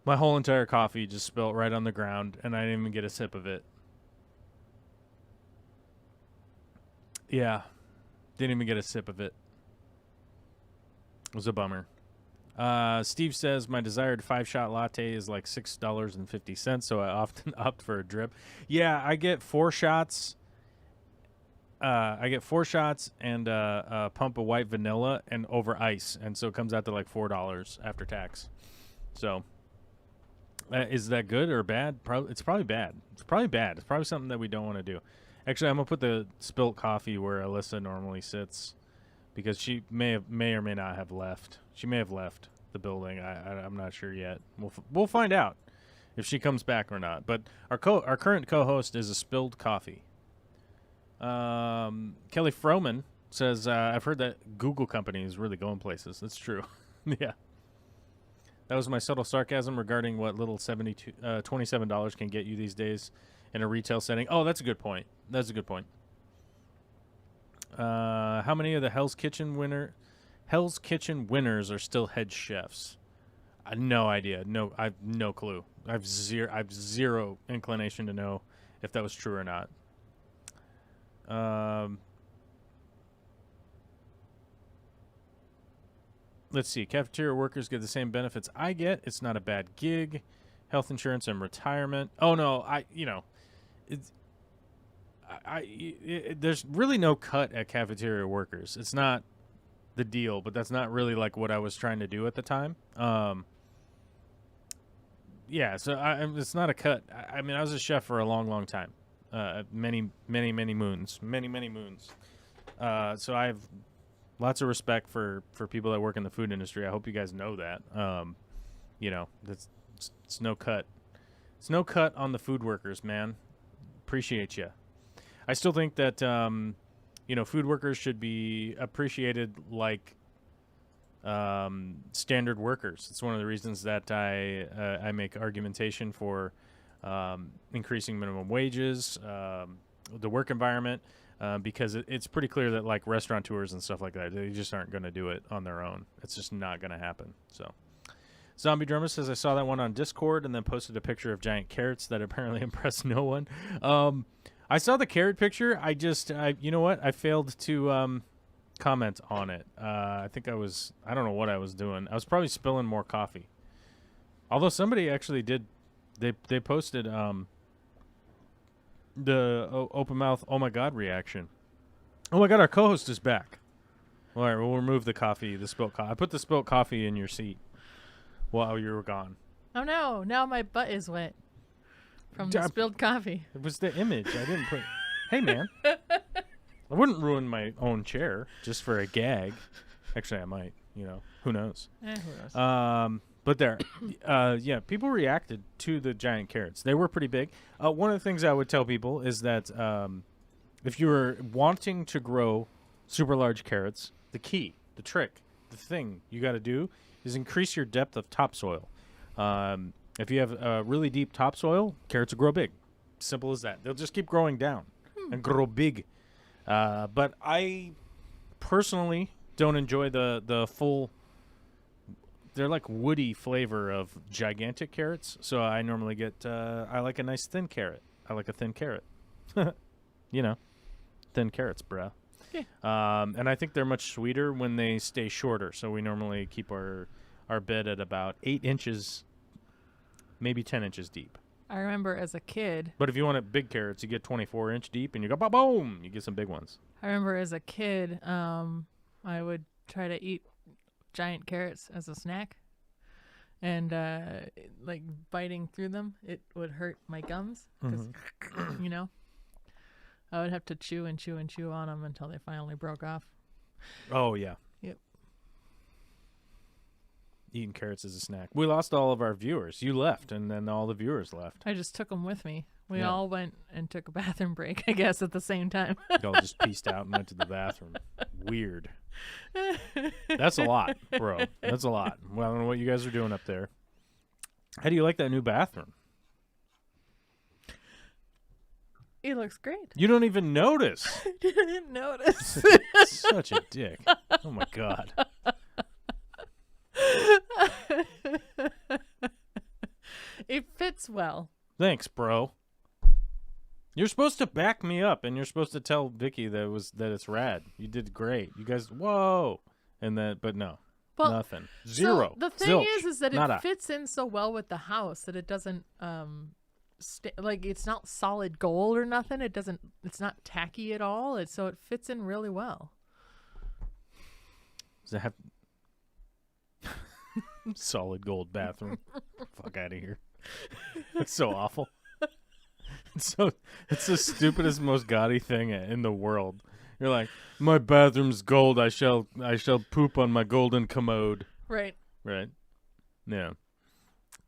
my whole entire coffee just spilt right on the ground, and I didn't even get a sip of it. Yeah, didn't even get a sip of it. It was a bummer. Steve says, my desired 5-shot latte is like $6.50, so I often opt for a drip. Yeah, I get 4 shots. I get 4 shots and a pump of white vanilla and over ice, and so it comes out to like $4 after tax. So, is that good or bad? It's probably bad. It's probably something that we don't want to do. Actually, I'm gonna put the spilt coffee where Alyssa normally sits, because she may or may not have left. She may have left the building. I'm not sure yet. We'll find out if she comes back or not. But our current co-host is a spilled coffee. Kelly Froman says, I've heard that Google company is really going places. That's true. Yeah. That was my subtle sarcasm regarding what little $27 can get you these days in a retail setting. Oh, that's a good point. How many of the Hell's Kitchen winners are still head chefs? No idea. No, I've no clue. I've zero inclination to know if that was true or not. Let's see. Cafeteria workers get the same benefits I get. It's not a bad gig. Health insurance and retirement. Oh no, there's really no cut at cafeteria workers. It's not the deal, but that's not really like what I was trying to do at the time. Yeah, so it's not a cut. I mean, I was a chef for a long time. Many moons. So I have lots of respect for people that work in the food industry. I hope you guys know that. It's no cut. It's no cut on the food workers, man. Appreciate you. I still think that food workers should be appreciated like standard workers. It's one of the reasons that I make argumentation for increasing minimum wages, the work environment. because it's pretty clear that like restaurateurs and stuff like that, they just aren't going to do it on their own. It's just not going to happen. So, Zombie Drummer says I saw that one on Discord and then posted a picture of giant carrots that apparently impressed no one. I saw the carrot picture. You know what? I failed to comment on it. I don't know what I was doing. I was probably spilling more coffee. Although somebody actually did, they posted the open mouth, oh my God reaction. Oh my God, our co-host is back. All right, we'll remove the coffee, the spilt coffee. I put the spilt coffee in your seat while you were gone. Oh no, now my butt is wet from the spilled coffee. It was the image. I didn't put... Hey, man. I wouldn't ruin my own chair just for a gag. Actually, I might. Who knows? Who knows? But there, yeah, people reacted to the giant carrots. They were pretty big. One of the things I would tell people is that if you're wanting to grow super large carrots, the key, the trick, the thing you got to do is increase your depth of topsoil. If you have really deep topsoil, carrots will grow big. Simple as that. They'll just keep growing down and grow big. But I personally don't enjoy the full... They're like woody flavor of gigantic carrots. So I normally get... I like a nice thin carrot. I like a thin carrot. Thin carrots, bruh. Okay. And I think they're much sweeter when they stay shorter. So we normally keep our bed at about 8 inches, maybe 10 inches deep. I remember as a kid. But if you want big carrots, you get 24-inch deep, and you go boom. You get some big ones. I remember as a kid, I would try to eat giant carrots as a snack, and like biting through them, it would hurt my gums because I would have to chew and chew and chew on them until they finally broke off. Oh yeah. Yep. Eating carrots as a snack. We lost all of our viewers. You left, and then all the viewers left. I just took them with me. We all went and took a bathroom break, I guess, at the same time. Y'all just pieced out and went to the bathroom. Weird. That's a lot, bro. That's a lot. Well, I don't know what you guys are doing up there. How do you like that new bathroom? It looks great. You don't even notice. I didn't notice. Such a dick. Oh, my God. It fits well. Thanks, bro. You're supposed to back me up, and you're supposed to tell Vicky that it's rad. You did great. You guys, whoa, but no, nothing, zero. So the thing zilch, is that nada. it fits in so well with the house that it doesn't like it's not solid gold or nothing. It's not tacky at all. So it fits in really well. Does it have solid gold bathroom? Fuck out of here. It's so awful. It's the stupidest, most gaudy thing in the world. You're like, my bathroom's gold. I shall poop on my golden commode. Right. Yeah.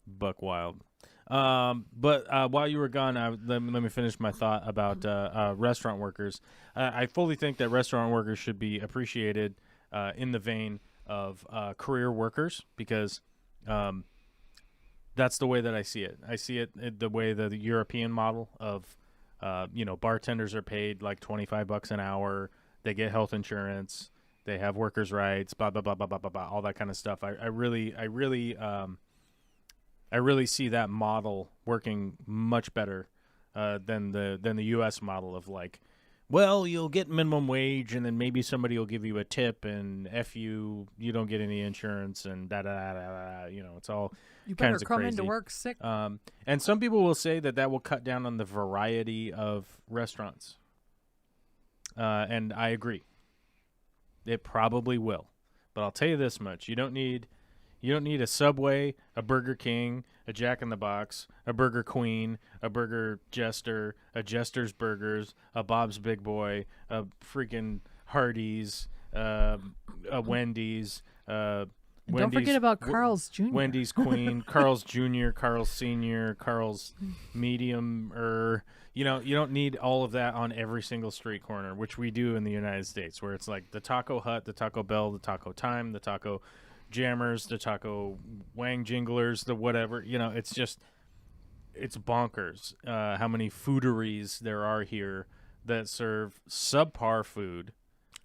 Buck wild. But while you were gone, let me finish my thought about restaurant workers. I fully think that restaurant workers should be appreciated in the vein of career workers because that's the way that I see it. I see it the way the European model of, bartenders are paid like $25 an hour. They get health insurance. They have workers' rights. Blah blah blah blah blah blah blah. All that kind of stuff. I really see that model working much better than the U.S. model of like, well, you'll get minimum wage and then maybe somebody will give you a tip and you don't get any insurance and da da da da. It's all. You better kinds of come crazy. into work sick. And some people will say that will cut down on the variety of restaurants. And I agree. It probably will. But I'll tell you this much. You don't need a Subway, a Burger King, a Jack in the Box, a Burger Queen, a Burger Jester, a Jester's Burgers, a Bob's Big Boy, a freaking Hardee's, a Wendy's, Don't forget about Carl's Jr. Wendy's Queen, Carl's Jr., Carl's Senior, Carl's Medium, you don't need all of that on every single street corner, which we do in the United States, where it's like the Taco Hut, the Taco Bell, the Taco Time, the Taco Jammers, the Taco Wang Jinglers, the whatever. It's bonkers how many fooderies there are here that serve subpar food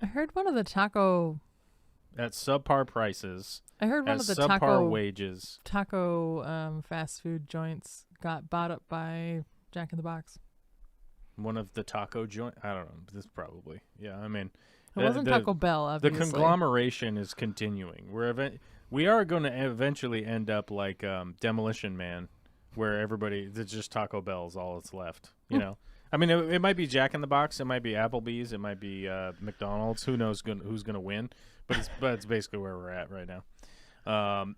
I heard one of the taco. at subpar prices, I heard one at of the subpar wages. taco fast food joints got bought up by Jack in the Box. One of the taco joint. I don't know. This probably. Yeah. I mean, It wasn't Taco Bell, the obviously. conglomeration is continuing. We are going to eventually end up like Demolition Man, where it's just Taco Bell's all that's left. You know. I mean, it might be Jack in the Box, it might be Applebee's, it might be McDonald's. Who knows who's going to win? But it's basically where we're at right now.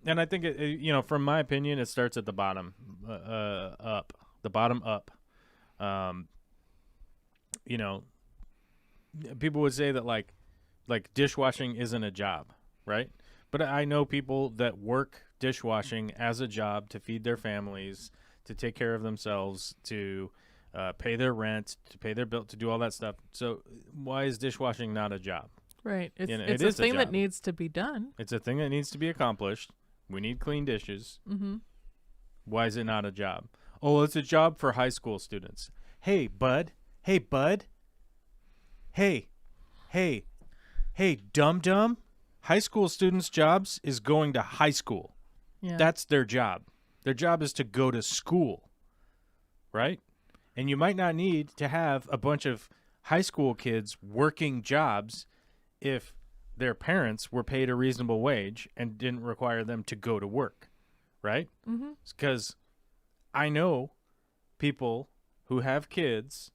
And I think from my opinion, it starts at the bottom up. The bottom up. People would say that like dishwashing isn't a job, right? But I know people that work dishwashing as a job to feed their families, to take care of themselves, to pay their rent, to pay their bill, to do all that stuff. So why is dishwashing not a job? Right. It's it a is thing a that job. needs to be done. It's a thing that needs to be accomplished. We need clean dishes. Mm-hmm. Why is it not a job? Oh, it's a job for high school students. Hey, bud. Hey, bud. Hey, dum-dum. High school students' jobs is going to high school. Yeah. That's their job. Their job is to go to school, right? And you might not need to have a bunch of high school kids working jobs if their parents were paid a reasonable wage and didn't require them to go to work, right? Mm-hmm. Because I know people who have kids,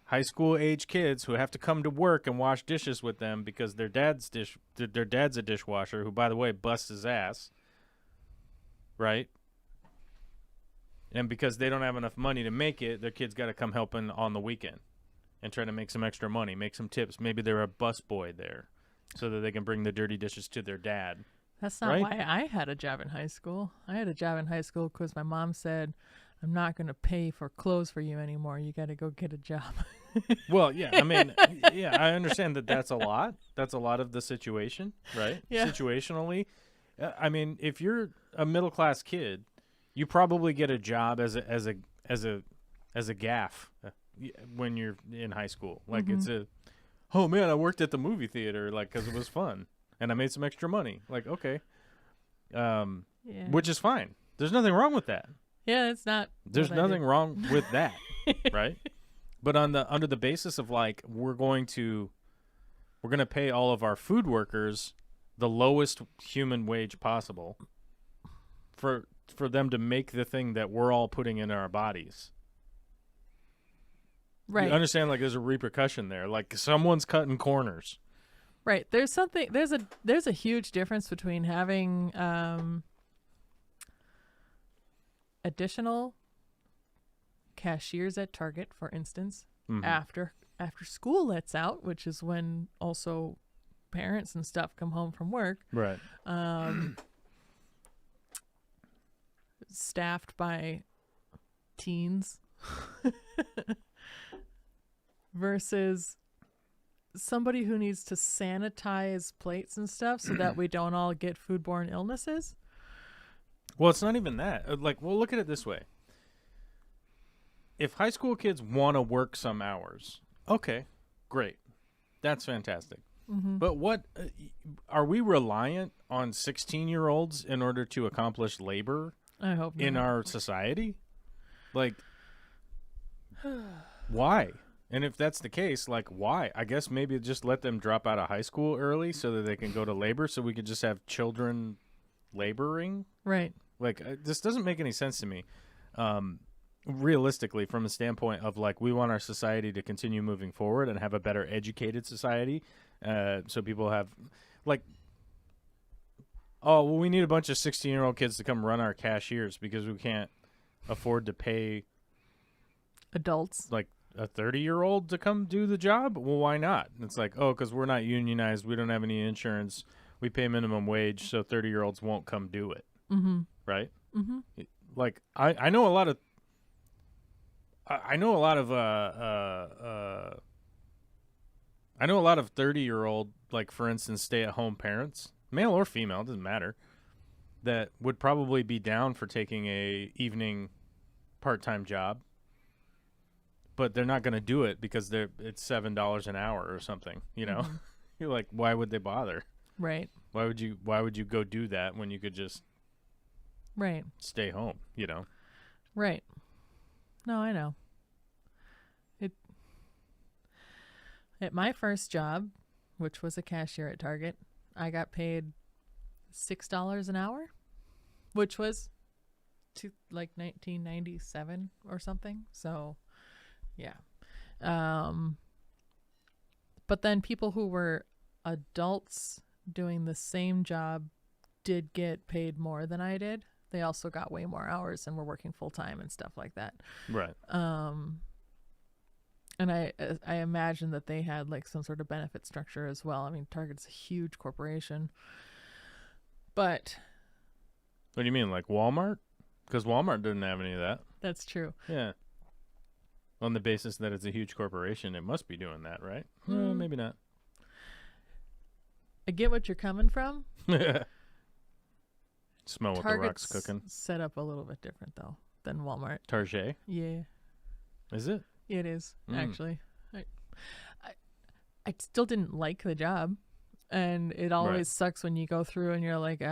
high school age kids, who have to come to work and wash dishes with them because their dad's a dishwasher, who, by the way, busts his ass, right? And because they don't have enough money to make it, their kid's got to come helping on the weekend and try to make some extra money, make some tips. Maybe they're a busboy there so that they can bring the dirty dishes to their dad. That's not right? why I had a job in high school. I had a job in high school because my mom said, I'm not going to pay for clothes for you anymore. You got to go get a job. Well, yeah, I mean, yeah, I understand that that's a lot. That's a lot of the situation, right? Yeah. Situationally. I mean, if you're a middle-class kid, you probably get a job as a gaff when you're in high school. Like oh man, I worked at the movie theater, like, because it was fun and I made some extra money. Like, okay, Yeah. which is fine. There's nothing wrong with that. Yeah, it's not. There's what I nothing did. wrong with that, right? But under the basis of like we're going to pay all of our food workers the lowest human wage possible for them to make the thing that we're all putting in our bodies. Right. You understand, like, there's a repercussion there. Like, someone's cutting corners. Right. There's a huge difference between having additional cashiers at Target, for instance, after school lets out, which is when also parents and stuff come home from work. Right. Staffed by teens versus somebody who needs to sanitize plates and stuff so that we don't all get foodborne illnesses. Well, it's not even that. Like, well, look at it this way. If high school kids want to work some hours, okay, great. That's fantastic. But what are we reliant on 16-year-olds in order to accomplish labor I hope in not. our society? Like, why? And if that's the case, like, why? I guess maybe just let them drop out of high school early so that they can go to labor, so we could just have children laboring. Right. Like, this doesn't make any sense to me. Realistically, from the standpoint of, like, we want our society to continue moving forward and have a better educated society, so people have, like, oh, well, we need a bunch of 16-year-old kids to come run our cashiers because we can't afford to pay Adults. like a 30-year-old to come do the job. Well, why not? It's like, oh, because we're not unionized, we don't have any insurance, we pay minimum wage, so 30-year-olds won't come do it. Right? Like, I know a lot of I know a lot of 30-year-old, like, for instance, stay-at-home parents, male or female, it doesn't matter, that would probably be down for taking a evening part-time job but they're not going to do it because it's $7 an hour or something, you know. You're like, why would they bother? Right. Why would you go do that when you could just stay home, you know? Right. No, I know. At my first job, which was a cashier at Target, I got paid $6 an hour, which was like 1997 or something. So, yeah. But then people who were adults doing the same job did get paid more than I did. They also got way more hours and were working full time and stuff like that. Right. And I imagine that they had like some sort of benefit structure as well. I mean, Target's a huge corporation. But what do you mean, like Walmart? Because Walmart didn't have any of that. That's true. Yeah. On the basis that it's a huge corporation, it must be doing that, right? Maybe not. I get what you're coming from. Smell what the rock's cooking. Set up a little bit different though than Walmart. Target? Yeah. Is it? It is, actually. I still didn't like the job, and it always sucks when you go through and you're like,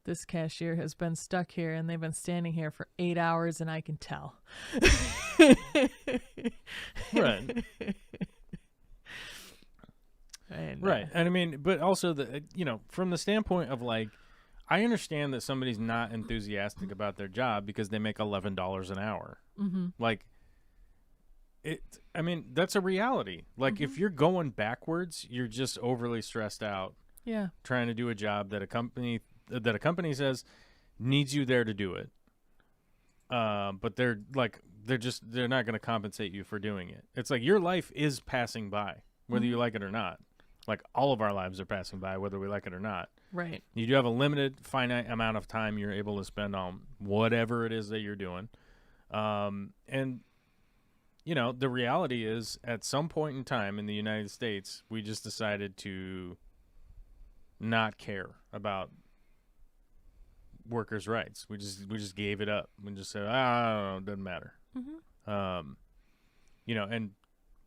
this cashier has been stuck here and they've been standing here for 8 hours and I can tell. Right. And, right. And I mean, but also from the standpoint of like, I understand that somebody's not enthusiastic about their job because they make $11 an hour. Mm-hmm. Like, I mean, that's a reality. Like, if you're going backwards, you're just overly stressed out. Yeah. Trying to do a job that a company says needs you there to do it. But they're not going to compensate you for doing it. It's like your life is passing by, whether you like it or not. Like, all of our lives are passing by, whether we like it or not. Right. You do have a limited, finite amount of time you're able to spend on whatever it is that you're doing. And, the reality is, at some point in time in the United States, we just decided to not care about workers' rights. We just gave it up. We just said, I don't know, it doesn't matter. And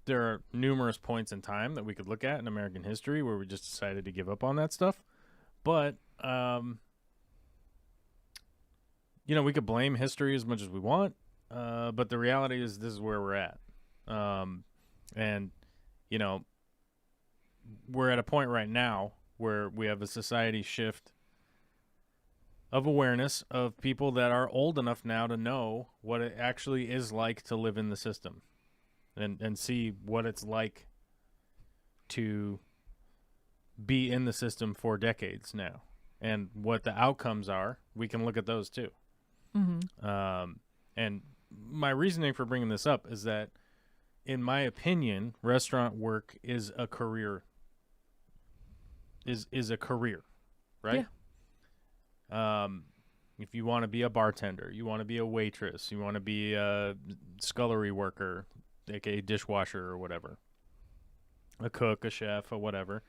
there are numerous points in time that we could look at in American history where we just decided to give up on that stuff. But, we could blame history as much as we want. But the reality is this is where we're at. And, we're at a point right now where we have a society shift of awareness of people that are old enough now to know what it actually is like to live in the system and see what it's like to be in the system for decades now and what the outcomes are. We can look at those too. And my reasoning for bringing this up is that, in my opinion, restaurant work is a career. Is a career, right? Yeah. If you want to be a bartender, you want to be a waitress, you want to be a scullery worker, aka dishwasher or whatever, a cook, a chef, or whatever.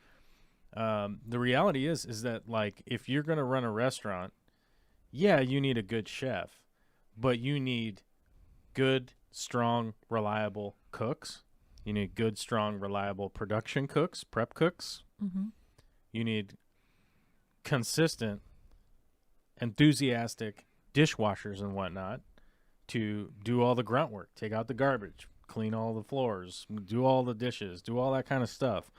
The reality is that, like, if you're going to run a restaurant, yeah, you need a good chef, but you need good, strong, reliable cooks. You need good, strong, reliable production cooks, prep cooks. You need consistent, enthusiastic dishwashers and whatnot to do all the grunt work, take out the garbage, clean all the floors, do all the dishes, do all that kind of stuff.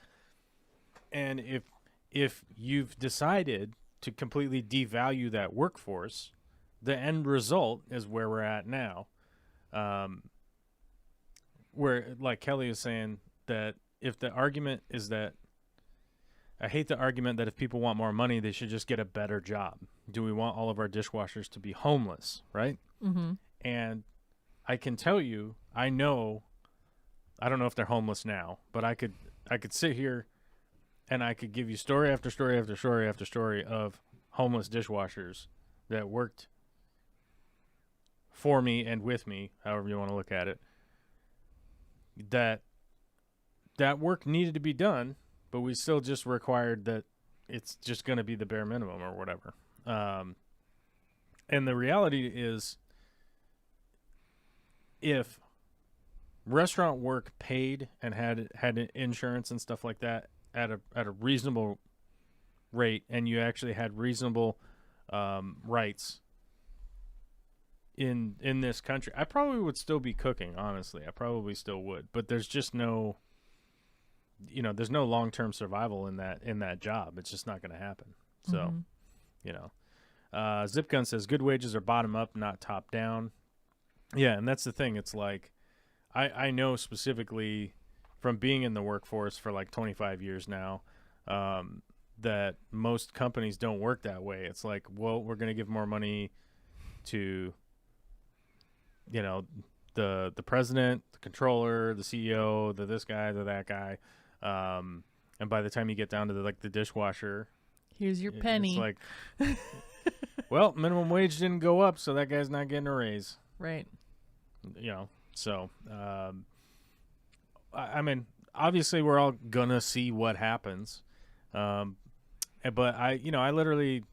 And if you've decided to completely devalue that workforce, the end result is where we're at now. Where, like Kelly is saying, that if the argument is that, I hate the argument that if people want more money, they should just get a better job. Do we want all of our dishwashers to be homeless, right? And I can tell you, I don't know if they're homeless now, but I could sit here and I could give you story after story after story after story of homeless dishwashers that worked for me and with me, however you want to look at it, that work needed to be done, but we still just required that it's just going to be the bare minimum or whatever. And the reality is, if restaurant work paid and had insurance and stuff like that at a reasonable rate, and you actually had reasonable rights in this country, I probably would still be cooking. Honestly, I probably still would. But there's just no, there's no long-term survival in that job. It's just not going to happen. So, Zip Gun says good wages are bottom up, not top down. Yeah, and that's the thing. It's like I know specifically from being in the workforce for like 25 years now that most companies don't work that way. It's like, well, we're going to give more money to, the president, the controller, the CEO, this guy, that guy. And by the time you get down to the dishwasher, here's your penny. It's like, well, minimum wage didn't go up, so that guy's not getting a raise. Right. So, I mean, obviously we're all gonna see what happens. But I literally,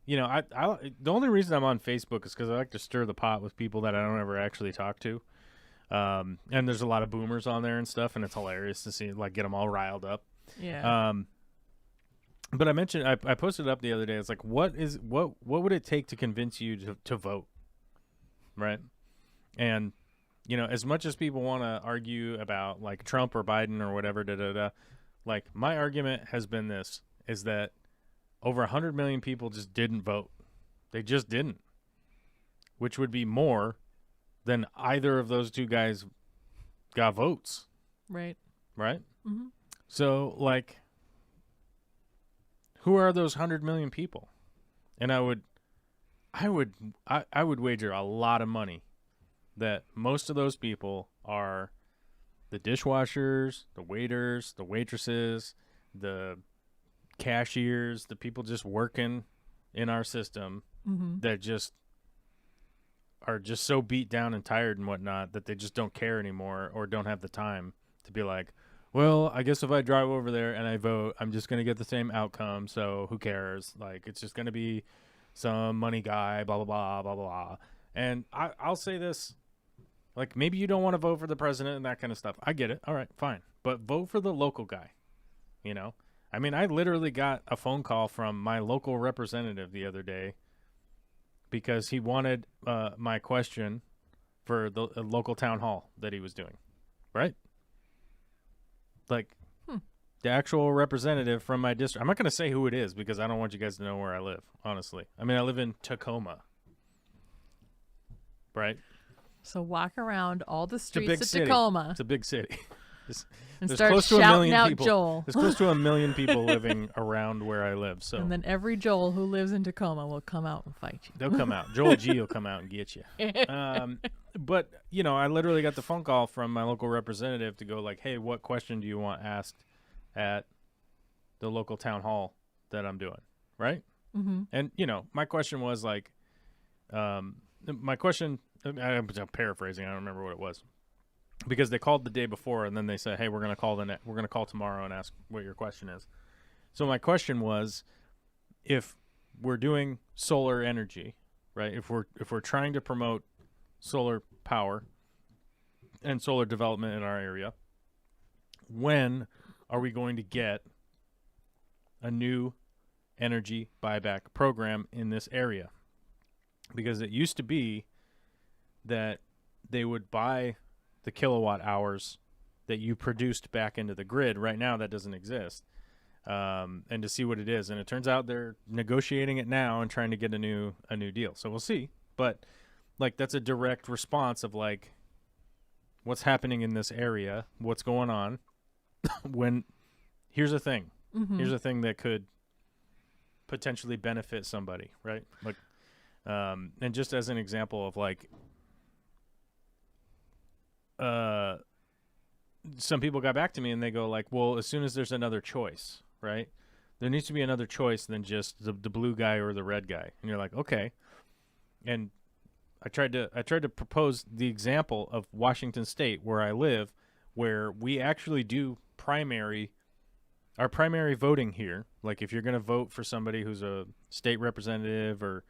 I the only reason I'm on Facebook is because I like to stir the pot with people that I don't ever actually talk to. And there's a lot of boomers on there and stuff, and it's hilarious to see, get them all riled up. Yeah. But I mentioned, I posted it up the other day. It's like, what would it take to convince you to vote? Right. And, as much as people want to argue about Trump or Biden or whatever, my argument has been is that over 100 million people just didn't vote. They just didn't, which would be more than either of those two guys got votes. Right. Right. Mm-hmm. So who are those 100 million people? And I would wager a lot of money that most of those people are the dishwashers, the waiters, the waitresses, the cashiers, the people just working in our system that just are just so beat down and tired and whatnot that they just don't care anymore or don't have the time to be like, well, I guess if I drive over there and I vote, I'm just going to get the same outcome, so who cares? It's just going to be some money guy, blah, blah, blah, blah, blah. And I'll say this, maybe you don't want to vote for the president and that kind of stuff. I get it. All right, fine. But vote for the local guy, I mean, I literally got a phone call from my local representative the other day because he wanted my question for the local town hall that he was doing, right? The actual representative from my district. I'm not going to say who it is because I don't want you guys to know where I live, honestly. I mean, I live in Tacoma, right? So walk around all the It's a streets big of city. Tacoma. It's a big city. And There's start close to a shouting million out people. Joel. There's close to 1 million people living around where I live. So And then every Joel who lives in Tacoma will come out and fight you. they'll come out. Joel G will come out and get you. But, I literally got the phone call from my local representative to go hey, what question do you want asked at the local town hall that I'm doing, right? Mm-hmm. And, my question was my question, I'm paraphrasing, I don't remember what it was. Because they called the day before and then they said, hey, we're going to call tomorrow and ask what your question is. So my question was, if we're doing solar energy, right? If we're trying to promote solar power and solar development in our area, when are we going to get a new energy buyback program in this area? Because it used to be that they would buy the kilowatt hours that you produced back into the grid. Right now, that doesn't exist. And to see what it is. And it turns out they're negotiating it now and trying to get a new deal. So we'll see. But that's a direct response of what's happening in this area, what's going on. Here's a thing. Mm-hmm. Here's a thing that could potentially benefit somebody, right? And just as an example of some people got back to me and they go well, as soon as there's another choice, right? There needs to be another choice than just the blue guy or the red guy. And you're like, okay. And I tried to propose the example of Washington State, where I live, where we actually do our primary voting here. If you're going to vote for somebody who's a state representative or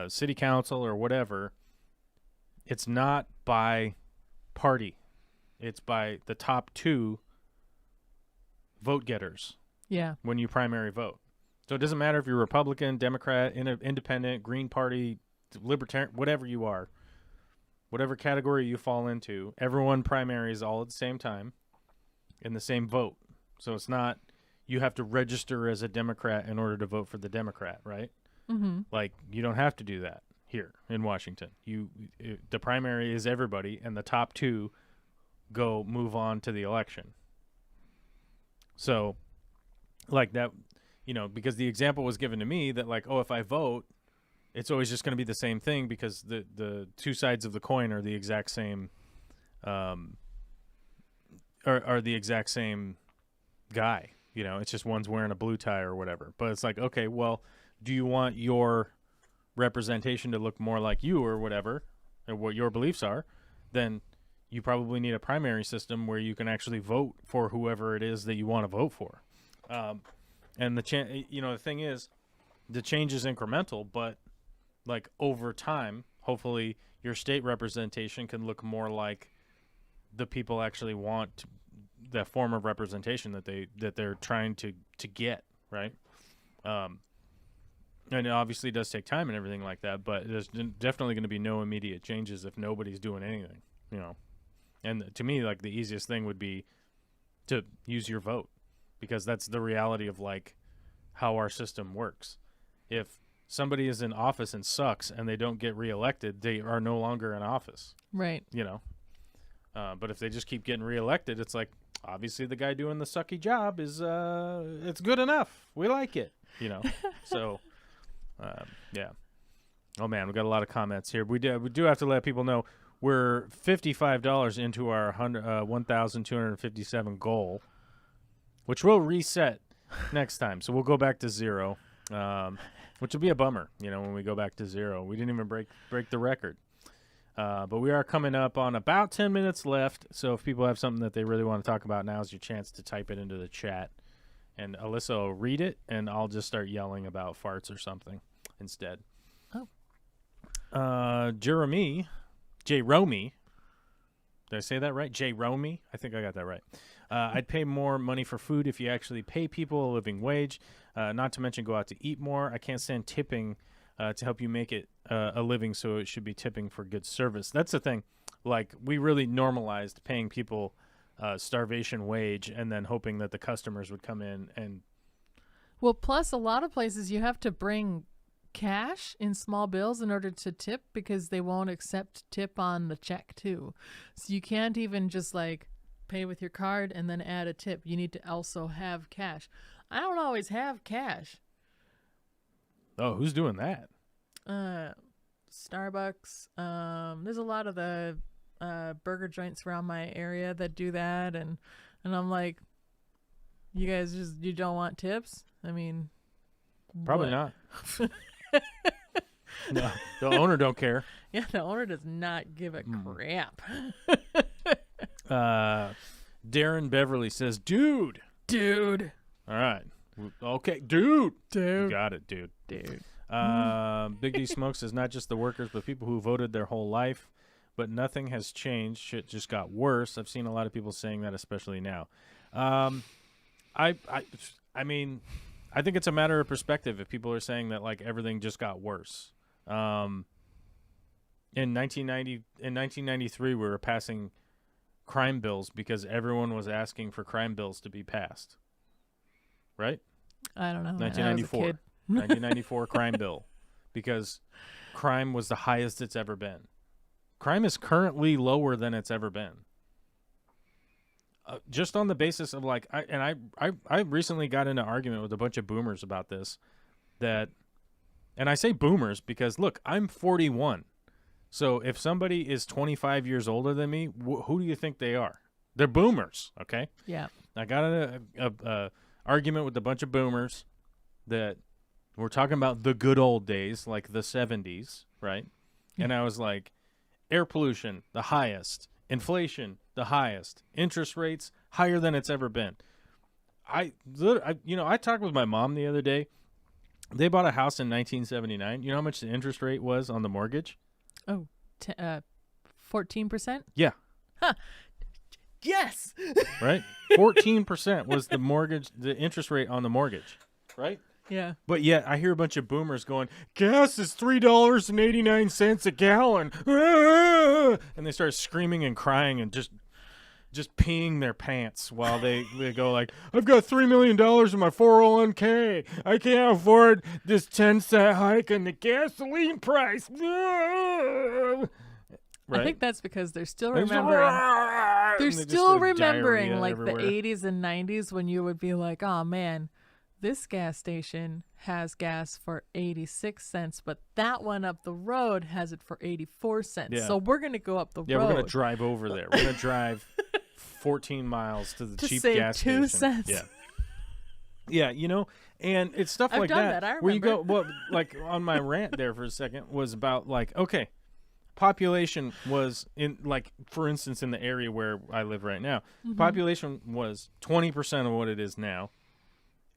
city council or whatever, it's not by party. It's by the top 2 vote getters. Yeah. When you primary vote. So it doesn't matter if you're Republican, Democrat, Independent, Green Party, Libertarian, whatever you are, whatever category you fall into, everyone primaries all at the same time in the same vote. So it's not you have to register as a Democrat in order to vote for the Democrat, right? Mm-hmm. Like, you don't have to do that here in Washington. The primary is everybody, and the top 2 move on to the election. So, like that, because the example was given to me that, like, oh, if I vote, it's always just going to be the same thing because the 2 sides of the coin are the exact same, are the exact same guy. It's just one's wearing a blue tie or whatever. But it's like, okay, well, do you want your representation to look more like you or whatever, or what your beliefs are? Then you probably need a primary system where you can actually vote for whoever it is that you want to vote for. And the thing is, the change is incremental, but like over time, hopefully your state representation can look more like the people actually want that form of representation that they're trying to get, right? And it obviously does take time and everything like that, but there's definitely going to be no immediate changes if nobody's doing anything, And to me, like, the easiest thing would be to use your vote, because that's the reality of, like, how our system works. If somebody is in office and sucks and they don't get reelected, they are no longer in office. Right. But if they just keep getting reelected, it's like, obviously the guy doing the sucky job is it's good enough. We like it, So, yeah. Oh man, we got a lot of comments here. We do have to let people know we're $55 into our 1,257 goal, which we'll reset next time. So we'll go back to 0, which will be a bummer, when we go back to 0. We didn't even break the record. But we are coming up on about 10 minutes left, so if people have something that they really want to talk about, now's your chance to type it into the chat. And Alyssa will read it, and I'll just start yelling about farts or something instead. Oh. Jerome, did I say that right? Jerome? I think I got that right. I'd pay more money for food if you actually pay people a living wage, not to mention go out to eat more. I can't stand tipping to help you make it a living, so it should be tipping for good service. That's the thing. Like, we really normalized paying people starvation wage and then hoping that the customers would come in and... Well, plus a lot of places you have to bring cash in small bills in order to tip, because they won't accept tip on the check too. So you can't even just like pay with your card and then add a tip. You need to also have cash. I don't always have cash. Oh, who's doing that? Starbucks. There's a lot of the burger joints around my area that do that, and I'm like, you guys you don't want tips? I mean, probably not. No, the owner don't care. Yeah, the owner does not give a crap. Darren Beverly says, dude. All right. Okay, dude. You got it, dude. Big D Smoke says, not just the workers, but people who voted their whole life, but nothing has changed. Shit just got worse. I've seen a lot of people saying that, especially now. I mean, I think it's a matter of perspective. If people are saying that, like, everything just got worse. In 1993, we were passing crime bills because everyone was asking for crime bills to be passed. Right? I don't know. 1994. 1994 crime bill, because crime was the highest it's ever been. Crime is currently lower than it's ever been. Just on the basis of, like, I recently got into an argument with a bunch of boomers about this, and I say boomers because, look, I'm 41. So if somebody is 25 years older than me, who do you think they are? They're boomers, okay? Yeah. I got a argument with a bunch of boomers that were talking about the good old days, like the 70s, right? And I was like, air pollution, the highest. Inflation, the highest. Interest rates, higher than it's ever been. I talked with my mom the other day. They bought a house in 1979. You know how much the interest rate was on the mortgage? Oh, 14%? Yeah. Yes. Right? 14% was the interest rate on the mortgage, right? Yeah. But yet I hear a bunch of boomers going, gas is $3.89 a gallon. And they start screaming and crying and just peeing their pants while they go like, I've got $3 million in my 401k. I can't afford this 10-cent hike in the gasoline price. Right? I think that's because they're still And remembering. They're and they just still have remembering diarrhea like everywhere. the 80s and 90s when you would be like, oh man, this gas station has gas for 86 cents, but that one up the road has it for 84 cents. Yeah. So we're going to go up the Yeah, road. we're going to drive over there. We're going to drive 14 miles to the To cheap save gas 2 station. cents. Yeah. Yeah, you know, and it's stuff I've like done that. that, I where you go, remember. well, like on my rant there for a second was about like, okay, population was in like, for instance, in the area where I live right now, population was 20% of what it is now.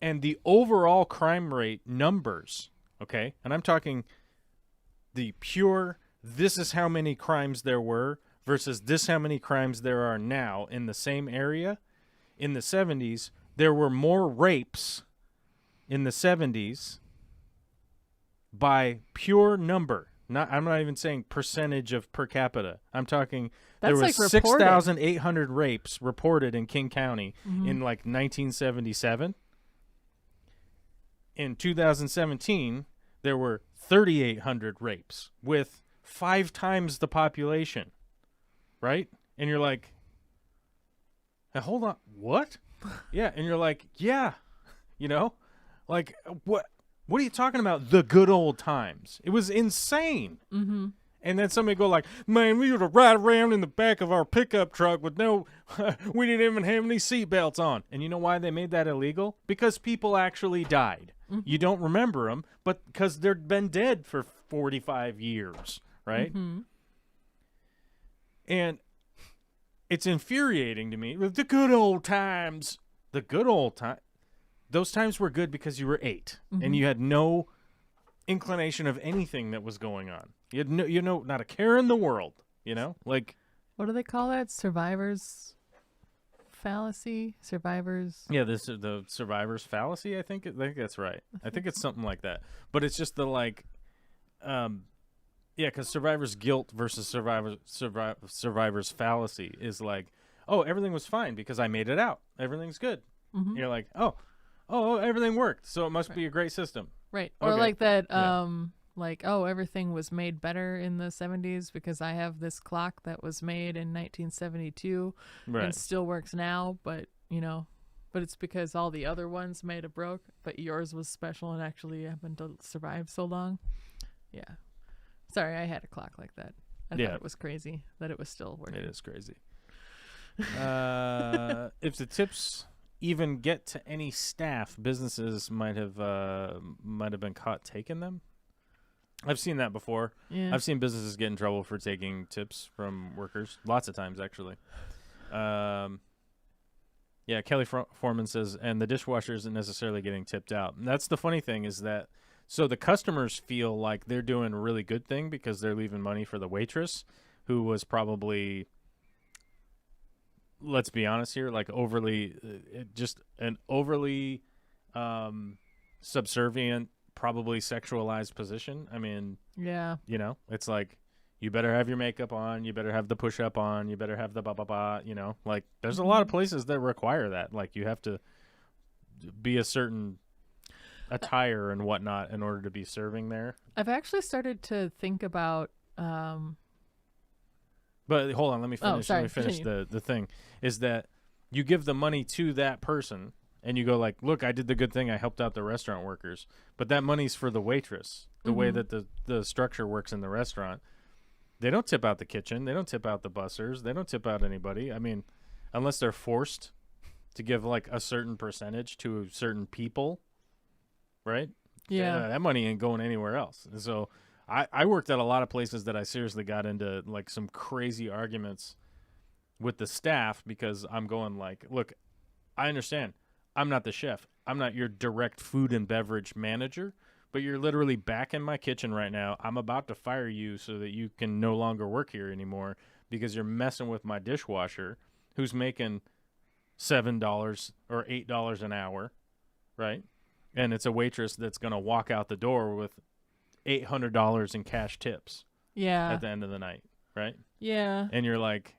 And the overall crime rate numbers, okay, and I'm talking the pure, this is how many crimes there were versus this how many crimes there are now in the same area. In the 70s, there were more rapes in the 70s by pure number. I'm not even saying percentage of per capita. I'm talking That's there was like reported. 6,800 rapes reported in King County in like 1977. In 2017, there were 3,800 rapes with 5 times the population, right? And you're like, hey, hold on, what? Yeah, and you're like, yeah, you know, like what are you talking about? The good old times. It was insane. Mm-hmm. And then somebody go like, man, we would have ride around in the back of our pickup truck with we didn't even have any seatbelts on. And you know why they made that illegal? Because people actually died. Mm-hmm. You don't remember them, but because they've been dead for 45 years, right? Mm-hmm. And it's infuriating to me. The good old times. The good old times. Those times were good because you were 8 and you had no inclination of anything that was going on. You had not a care in the world, you know? Like, What do they call that? Survivor's fallacy? Survivor's... yeah, the survivor's fallacy, I think that's right. I think it's something like that. But it's just the like yeah, because survivor's guilt versus survivor's fallacy is like, oh, everything was fine because I made it out. Everything's good. Mm-hmm. You're like, oh, everything worked, so it must be a great system. Right. Or Okay. like that, Yeah. like, oh, everything was made better in the 70s because I have this clock that was made in 1972 Right. and still works now, but, you know, but it's because all the other ones made it broke, but yours was special and actually happened to survive so long. Yeah. Sorry, I had a clock like that. I Yeah. thought it was crazy that it was still working. It is crazy. If the tips even get to any staff, businesses might have been caught taking them. I've seen that before. Yeah. I've seen businesses get in trouble for taking tips from workers lots of times, actually. Yeah, Kelly Foreman says, and the dishwasher isn't necessarily getting tipped out. And that's the funny thing is that, so the customers feel like they're doing a really good thing because they're leaving money for the waitress, who was probably, let's be honest here, like overly subservient, probably sexualized position. I mean, Yeah. you know, it's like, you better have your makeup on, you better have the push-up on, you better have the ba-ba-ba, you know. Like, there's a lot of places that require that. Like, you have to be a certain attire and whatnot in order to be serving there. I've actually started to think about, But hold on, let me finish. sorry, Let me finish continue. the thing. Is that you give the money to that person and you go like, look, I did the good thing. I helped out the restaurant workers. But that money's for the waitress. The way that the structure works in the restaurant. They don't tip out the kitchen. They don't tip out the bussers. They don't tip out anybody. I mean, unless they're forced to give like a certain percentage to certain people, right? Yeah. That money ain't going anywhere else. And so I worked at a lot of places that I seriously got into like some crazy arguments with the staff because I'm going like, look, I understand. I'm not the chef. I'm not your direct food and beverage manager, but you're literally back in my kitchen right now. I'm about to fire you so that you can no longer work here anymore because you're messing with my dishwasher who's making $7 or $8 an hour, right? And it's a waitress that's going to walk out the door with $800 in cash tips at the end of the night, right? Yeah. And you're like,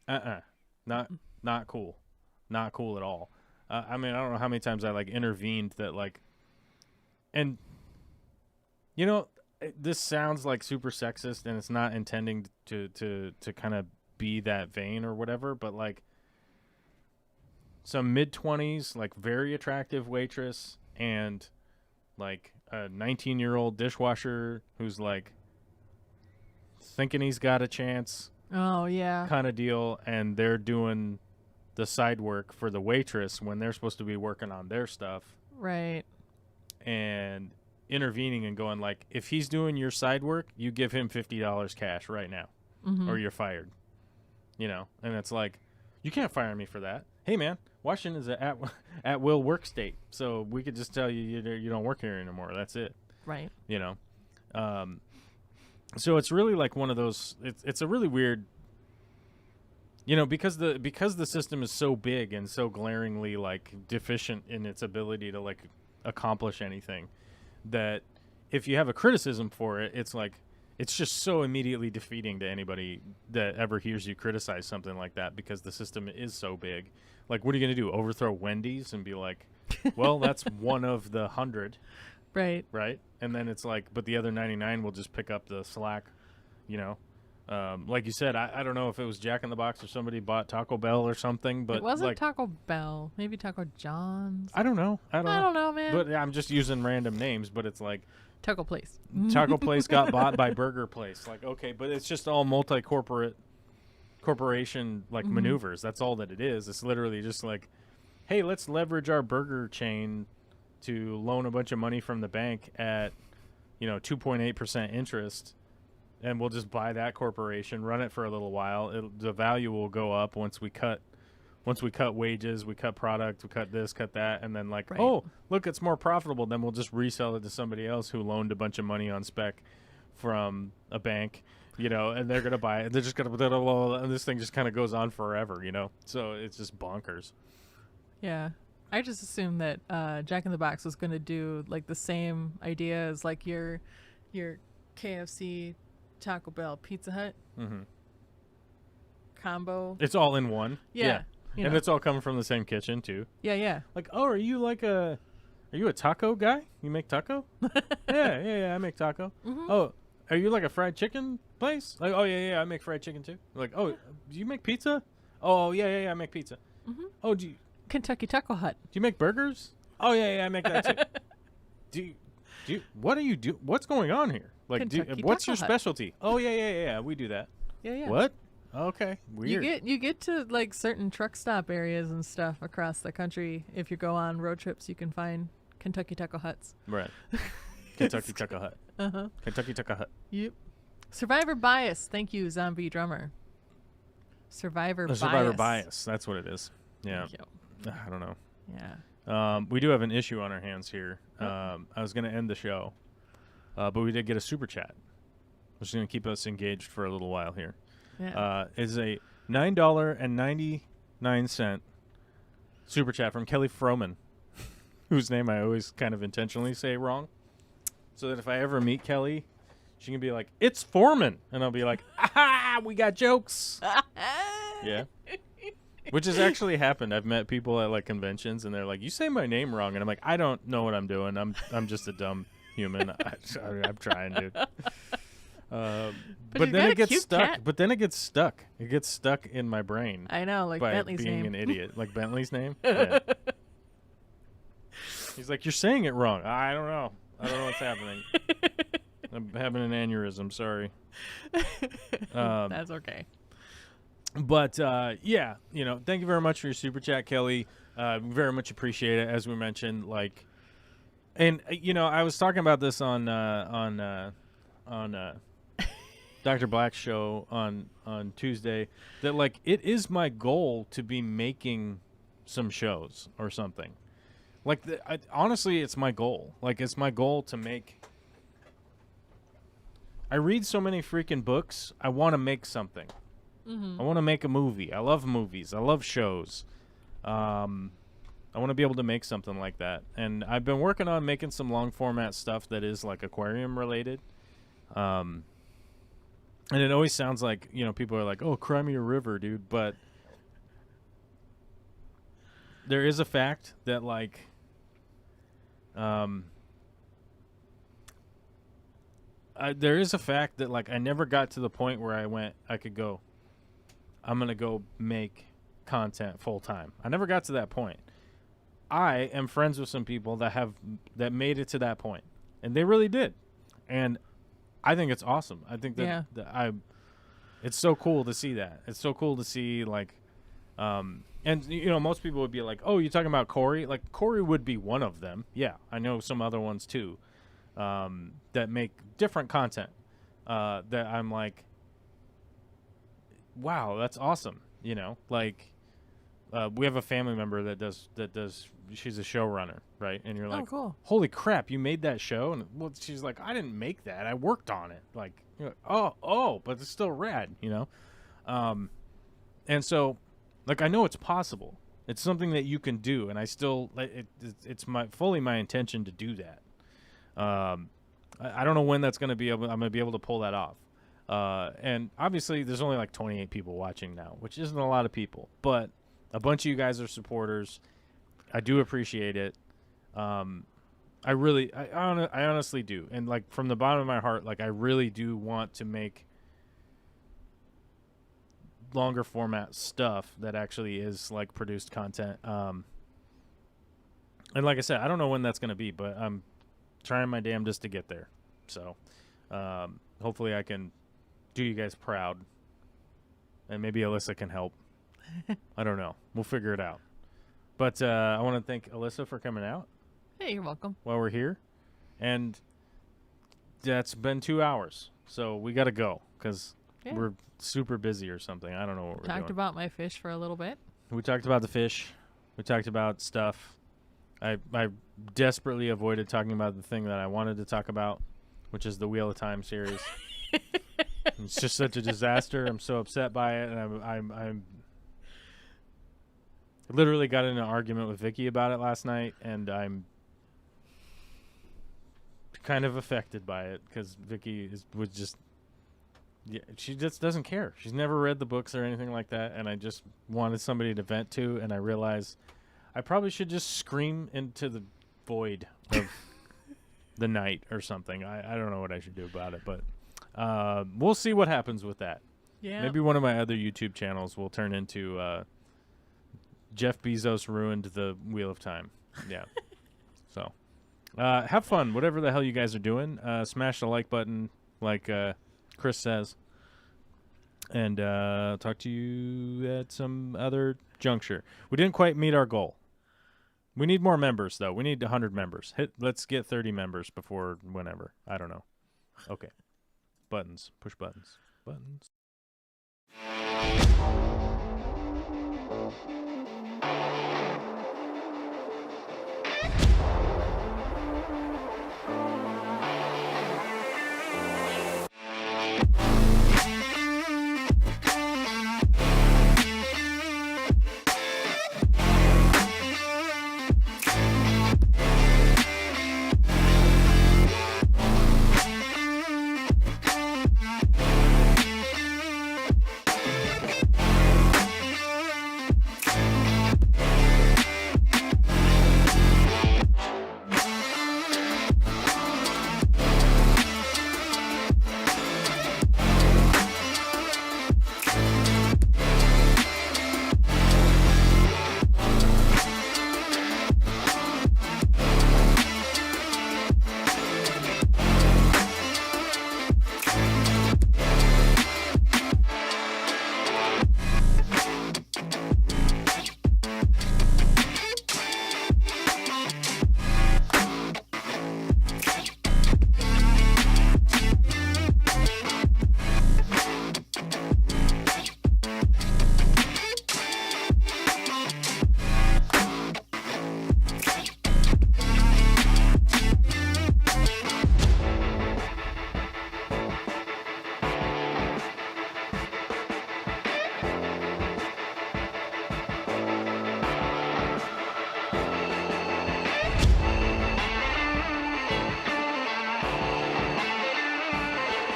not cool. Not cool at all. I mean, I don't know how many times I like intervened that like, and you know, this sounds like super sexist and it's not intending to kind of be that vain or whatever, but like some mid-20s, like very attractive waitress and like a 19-year-old dishwasher who's like thinking he's got a chance. Oh, yeah. Kind of deal. And they're doing the side work for the waitress when they're supposed to be working on their stuff. Right. And intervening and going like, if he's doing your side work, you give him $50 cash right now or you're fired. You know, and it's like, you can't fire me for that. Hey, man, Washington is a at will work state, so we could just tell you you don't work here anymore. That's it. Right. You know, so it's really like one of those. It's a really weird. You know, because the system is so big and so glaringly like deficient in its ability to like accomplish anything, that if you have a criticism for it, it's like it's just so immediately defeating to anybody that ever hears you criticize something like that, because the system is so big. Like, what are you going to do? Overthrow Wendy's and be like, well, that's one of the 100. Right. Right. And then it's like, but the other 99 will just pick up the slack, you know? Like you said, I don't know if it was Jack in the Box or somebody bought Taco Bell or something, but it wasn't like, Taco Bell. Maybe Taco John's. I don't know. I don't know, man. But I'm just using random names, but it's like Taco Place. Taco Place got bought by Burger Place. Like, okay, but it's just all corporation like maneuvers. That's all that it is. It's literally just like, hey, let's leverage our burger chain to loan a bunch of money from the bank at, 2.8% interest, and we'll just buy that corporation, run it for a little while. The value will go up once we cut wages, we cut product, we cut this, cut that, and then like, oh, look, it's more profitable. Then we'll just resell it to somebody else who loaned a bunch of money on spec from a bank, and they're going to buy it. They're just going to, and this thing just kind of goes on forever, So it's just bonkers. Yeah. I just assumed that Jack in the Box was going to do like the same idea as like your KFC, Taco Bell, Pizza Hut combo. It's all in one. Yeah. And it's all coming from the same kitchen too. Yeah. Like, oh, are you a taco guy? You make taco? yeah, I make taco. Oh, are you like a fried chicken place? Like, oh yeah, I make fried chicken too. Like, oh, do you make pizza? Oh yeah, I make pizza. Oh, do you Kentucky Taco Hut. Do you make burgers? Oh yeah, I make that too. do you what do you do? What's going on here? Like, what's your specialty? Oh yeah, we do that. Yeah. What? Okay, weird. You get to like certain truck stop areas and stuff across the country. If you go on road trips, you can find Kentucky Taco Huts. Right. Kentucky Taco Hut. Kentucky Taco Hut. Yep. Survivor bias. Thank you, Zombie Drummer. Survivor bias. That's what it is. Yeah. I don't know. Yeah. We do have an issue on our hands here. I was going to end the show, but we did get a super chat, which is going to keep us engaged for a little while here. Yeah. Is a $9.99 super chat from Kelly Froman, whose name I always kind of intentionally say wrong, so that if I ever meet Kelly, she can be like, "It's Foreman," and I'll be like, "Aha, we got jokes." Yeah. Which has actually happened. I've met people at like conventions, and they're like, "You say my name wrong," and I'm like, "I don't know what I'm doing. I'm just a dumb human. I'm trying, dude." But then it gets stuck. Cat. But then it gets stuck. It gets stuck in my brain. I know, like by Bentley's being name. An idiot, like Bentley's name. Yeah. He's like, "You're saying it wrong." I don't know what's happening. I'm having an aneurysm. Sorry. That's okay. But, yeah, thank you very much for your super chat, Kelly. Very much appreciate it, as we mentioned. Like, and, I was talking about this on Dr. Black's show on Tuesday, that, like, it is my goal to be making some shows or something. Like, honestly, it's my goal. Like, it's my goal to make... I read so many freaking books, I want to make something. Mm-hmm. I want to make a movie. I love movies. I love shows. I want to be able to make something like that. And I've been working on making some long format stuff that is like aquarium related. And it always sounds like, people are like, oh, cry me a river, dude. But there is a fact that, like, there is a fact that, like, I never got to the point where I could go, I'm going to go make content full time. I never got to that point. I am friends with some people that made it to that point, and they really did. And I think it's awesome. I think that, it's so cool to see that. It's so cool to see, like, and most people would be like, oh, you're talking about Corey? Like, Corey would be one of them. Yeah, I know some other ones too, that make different content, that I'm like, wow, that's awesome. Like, we have a family member that does, she's a showrunner, right? And you're like, cool. Holy crap, you made that show? And she's like, I didn't make that. I worked on it. Like, you're like, oh, but it's still rad, and so, like, I know it's possible. It's something that you can do, and I still, it's fully my intention to do that. I don't know when that's going to be I'm going to be able to pull that off. And obviously there's only like 28 people watching now, which isn't a lot of people, but a bunch of you guys are supporters. I do appreciate it. I honestly do. And, like, from the bottom of my heart, like, I really do want to make longer format stuff that actually is, like, produced content. And like I said, I don't know when that's going to be, but I'm trying my damnedest to get there. So, hopefully I can do you guys proud, and maybe Alyssa can help. I don't know. We'll figure it out. But I want to thank Alyssa for coming out. Hey, you're welcome. While we're here. And that's been 2 hours. So we got to go because we're super busy or something. I don't know what we're doing. Talked about my fish for a little bit. We talked about the fish. We talked about stuff. I desperately avoided talking about the thing that I wanted to talk about, which is the Wheel of Time series. It's just such a disaster. I'm so upset by it, and I'm literally got in an argument with Vicky about it last night, and I'm kind of affected by it because Vicky she just doesn't care. She's never read the books or anything like that, and I just wanted somebody to vent to, and I realized I probably should just scream into the void of the night or something. I don't know what I should do about it, but we'll see what happens with that. Yeah. Maybe one of my other YouTube channels will turn into Jeff Bezos ruined the Wheel of Time. Yeah. So have fun, whatever the hell you guys are doing. Smash the like button, like Chris says. And talk to you at some other juncture. We didn't quite meet our goal. We need more members, though. We need 100 members. Let's get 30 members before whenever. I don't know. Okay. Buttons. Push buttons. Buttons.